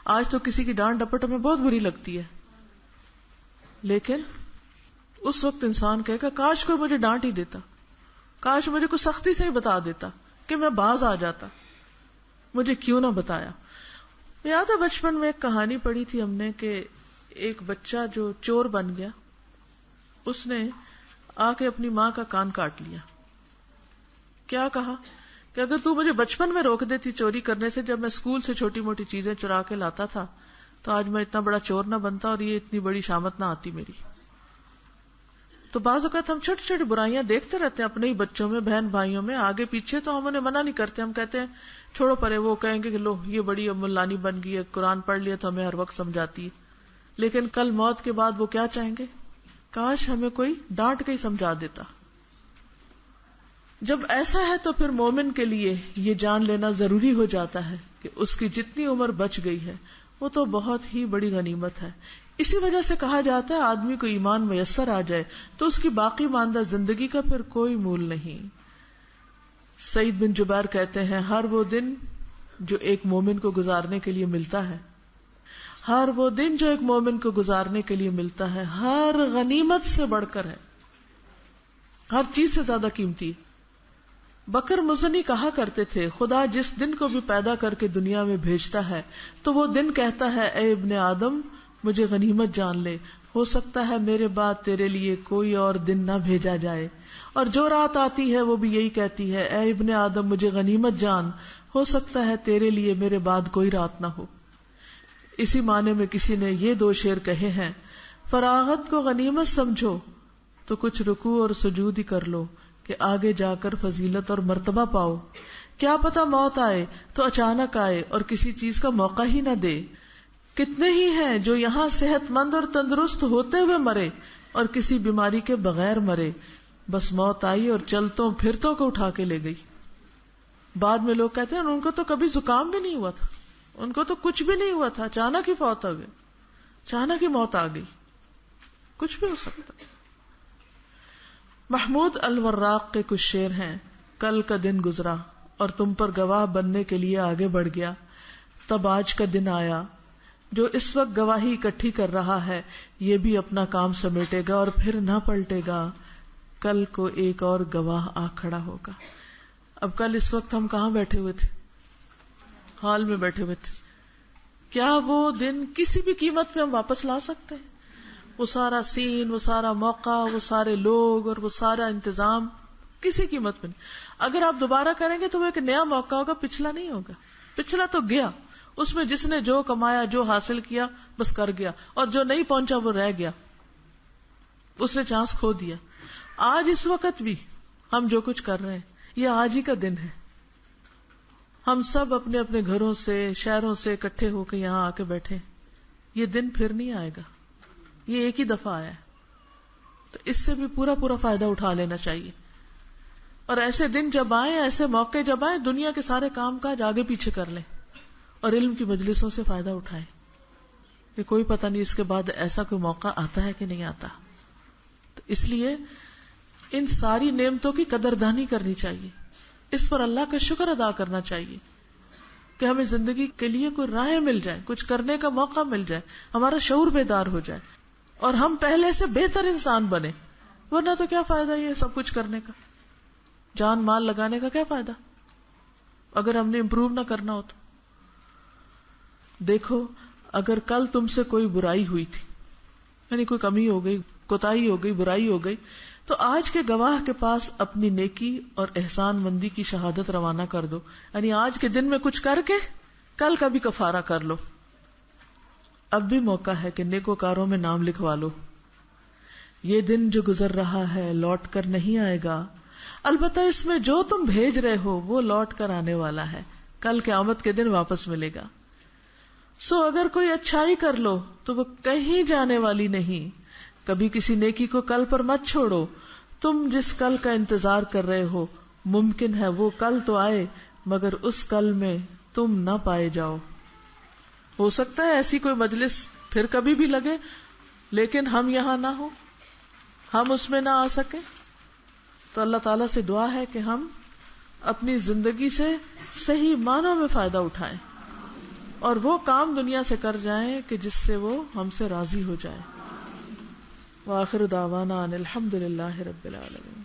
آج تو کسی کی ڈانٹ ڈپٹ ہمیں بہت بری لگتی ہے، لیکن اس وقت انسان کہے گا کاش کوئی مجھے ڈانٹ ہی دیتا، کاش مجھے کوئی سختی سے ہی بتا دیتا کہ میں باز آ جاتا، مجھے کیوں نہ بتایا. یاد ہے بچپن میں ایک کہانی پڑھی تھی ہم نے کہ ایک بچہ جو چور بن گیا، اس نے آ کے اپنی ماں کا کان کاٹ لیا. کیا کہا کہ اگر تو مجھے بچپن میں روک دیتی چوری کرنے سے، جب میں اسکول سے چھوٹی موٹی چیزیں چرا کے لاتا تھا، تو آج میں اتنا بڑا چور نہ بنتا اور یہ اتنی بڑی شامت نہ آتی میری. تو بعض اوقات ہم چھوٹی چھوٹی برائیاں دیکھتے رہتے ہیں اپنے ہی بچوں میں، بہن بھائیوں میں، آگے پیچھے، تو ہم انہیں منع نہیں کرتے. ہم کہتے ہیں چھوڑو پرے، وہ کہیں گے کہ لو یہ بڑی ملانی بن گئی ہے، قرآن پڑھ لیا تو ہمیں ہر وقت سمجھاتی ہے. لیکن کل موت کے بعد وہ کیا چاہیں گے؟ کاش ہمیں کوئی ڈانٹ کے ہی سمجھا دیتا. جب ایسا ہے تو پھر مومن کے لیے یہ جان لینا ضروری ہو جاتا ہے کہ اس کی جتنی عمر بچ گئی ہے وہ تو بہت ہی بڑی غنیمت ہے. اسی وجہ سے کہا جاتا ہے آدمی کو ایمان میسر آ جائے تو اس کی باقی ماندہ زندگی کا پھر کوئی مول نہیں. سعید بن جبیر کہتے ہیں ہر وہ دن جو ایک مومن کو گزارنے کے لیے ملتا ہے، ہر وہ دن جو ایک مومن کو گزارنے کے لیے ملتا ہے ہر غنیمت سے بڑھ کر ہے، ہر چیز سے زیادہ قیمتی ہے. بکر مزنی کہا کرتے تھے خدا جس دن کو بھی پیدا کر کے دنیا میں بھیجتا ہے تو وہ دن کہتا ہے اے ابن آدم مجھے غنیمت جان لے، ہو سکتا ہے میرے بعد تیرے لیے کوئی اور دن نہ بھیجا جائے. اور جو رات آتی ہے وہ بھی یہی کہتی ہے اے ابن آدم مجھے غنیمت جان، ہو سکتا ہے تیرے لیے میرے بعد کوئی رات نہ ہو. اسی معنی میں کسی نے یہ دو شعر کہے ہیں، فراغت کو غنیمت سمجھو تو کچھ رکوع اور سجود ہی کر لو کہ آگے جا کر فضیلت اور مرتبہ پاؤ. کیا پتا موت آئے تو اچانک آئے اور کسی چیز کا موقع ہی نہ دے. کتنے ہی ہیں جو یہاں صحت مند اور تندرست ہوتے ہوئے مرے اور کسی بیماری کے بغیر مرے، بس موت آئی اور چلتوں پھرتوں کو اٹھا کے لے گئی. بعد میں لوگ کہتے ہیں ان کو تو کبھی زکام بھی نہیں ہوا تھا، ان کو تو کچھ بھی نہیں ہوا تھا، اچانک ہی فوت ہو گئے، اچانک ہی موت آ گئی. کچھ بھی ہو سکتا. محمود الوراق کے کچھ شعر ہیں، کل کا دن گزرا اور تم پر گواہ بننے کے لیے آگے بڑھ گیا، تب آج کا دن آیا. جو اس وقت گواہی اکٹھی کر رہا ہے یہ بھی اپنا کام سمیٹے گا اور پھر نہ پلٹے گا. کل کو ایک اور گواہ آ کھڑا ہوگا. اب کل اس وقت ہم کہاں بیٹھے ہوئے تھے؟ ہال میں بیٹھے ہوئے تھے. کیا وہ دن کسی بھی قیمت پہ ہم واپس لا سکتے ہیں؟ وہ سارا سین، وہ سارا موقع، وہ سارے لوگ اور وہ سارا انتظام کسی قیمت پہ نہیں. اگر آپ دوبارہ کریں گے تو وہ ایک نیا موقع ہوگا، پچھلا نہیں ہوگا. پچھلا تو گیا، اس میں جس نے جو کمایا جو حاصل کیا بس کر گیا، اور جو نہیں پہنچا وہ رہ گیا، اس نے چانس کھو دیا. آج اس وقت بھی ہم جو کچھ کر رہے ہیں یہ آج ہی کا دن ہے. ہم سب اپنے اپنے گھروں سے شہروں سے اکٹھے ہو کے یہاں آ کے بیٹھے. یہ دن پھر نہیں آئے گا، یہ ایک ہی دفعہ آیا ہے، تو اس سے بھی پورا فائدہ اٹھا لینا چاہیے. اور ایسے دن جب آئیں، ایسے موقع جب آئیں، دنیا کے سارے کام کاج آگے پیچھے کر لیں اور علم کی مجلسوں سے فائدہ اٹھائیں، کہ کوئی پتہ نہیں اس کے بعد ایسا کوئی موقع آتا ہے کہ نہیں آتا. تو اس لیے ان ساری نعمتوں کی قدردانی کرنی چاہیے، اس پر اللہ کا شکر ادا کرنا چاہیے کہ ہمیں زندگی کے لیے کوئی راہیں مل جائے، کچھ کرنے کا موقع مل جائے، ہمارا شعور بیدار ہو جائے اور ہم پہلے سے بہتر انسان بنے. ورنہ تو کیا فائدہ یہ سب کچھ کرنے کا، جان مال لگانے کا کیا فائدہ اگر ہم نے امپروو نہ کرنا ہو تو. دیکھو اگر کل تم سے کوئی برائی ہوئی تھی، یعنی کوئی کمی ہو گئی، کوتاہی ہو گئی، برائی ہو گئی، تو آج کے گواہ کے پاس اپنی نیکی اور احسان مندی کی شہادت روانہ کر دو. یعنی آج کے دن میں کچھ کر کے کل کا بھی کفارہ کر لو. اب بھی موقع ہے کہ نیکوکاروں میں نام لکھوا لو. یہ دن جو گزر رہا ہے لوٹ کر نہیں آئے گا، البتہ اس میں جو تم بھیج رہے ہو وہ لوٹ کر آنے والا ہے، کل قیامت کے دن واپس ملے گا. سو اگر کوئی اچھائی کر لو تو وہ کہیں جانے والی نہیں. کبھی کسی نیکی کو کل پر مت چھوڑو. تم جس کل کا انتظار کر رہے ہو ممکن ہے وہ کل تو آئے مگر اس کل میں تم نہ پائے جاؤ. ہو سکتا ہے ایسی کوئی مجلس پھر کبھی بھی لگے لیکن ہم یہاں نہ ہو، ہم اس میں نہ آ سکیں. تو اللہ تعالیٰ سے دعا ہے کہ ہم اپنی زندگی سے صحیح معنوں میں فائدہ اٹھائیں اور وہ کام دنیا سے کر جائیں کہ جس سے وہ ہم سے راضی ہو جائے. وآخر دعوانا ان الحمد للہ رب العالمین.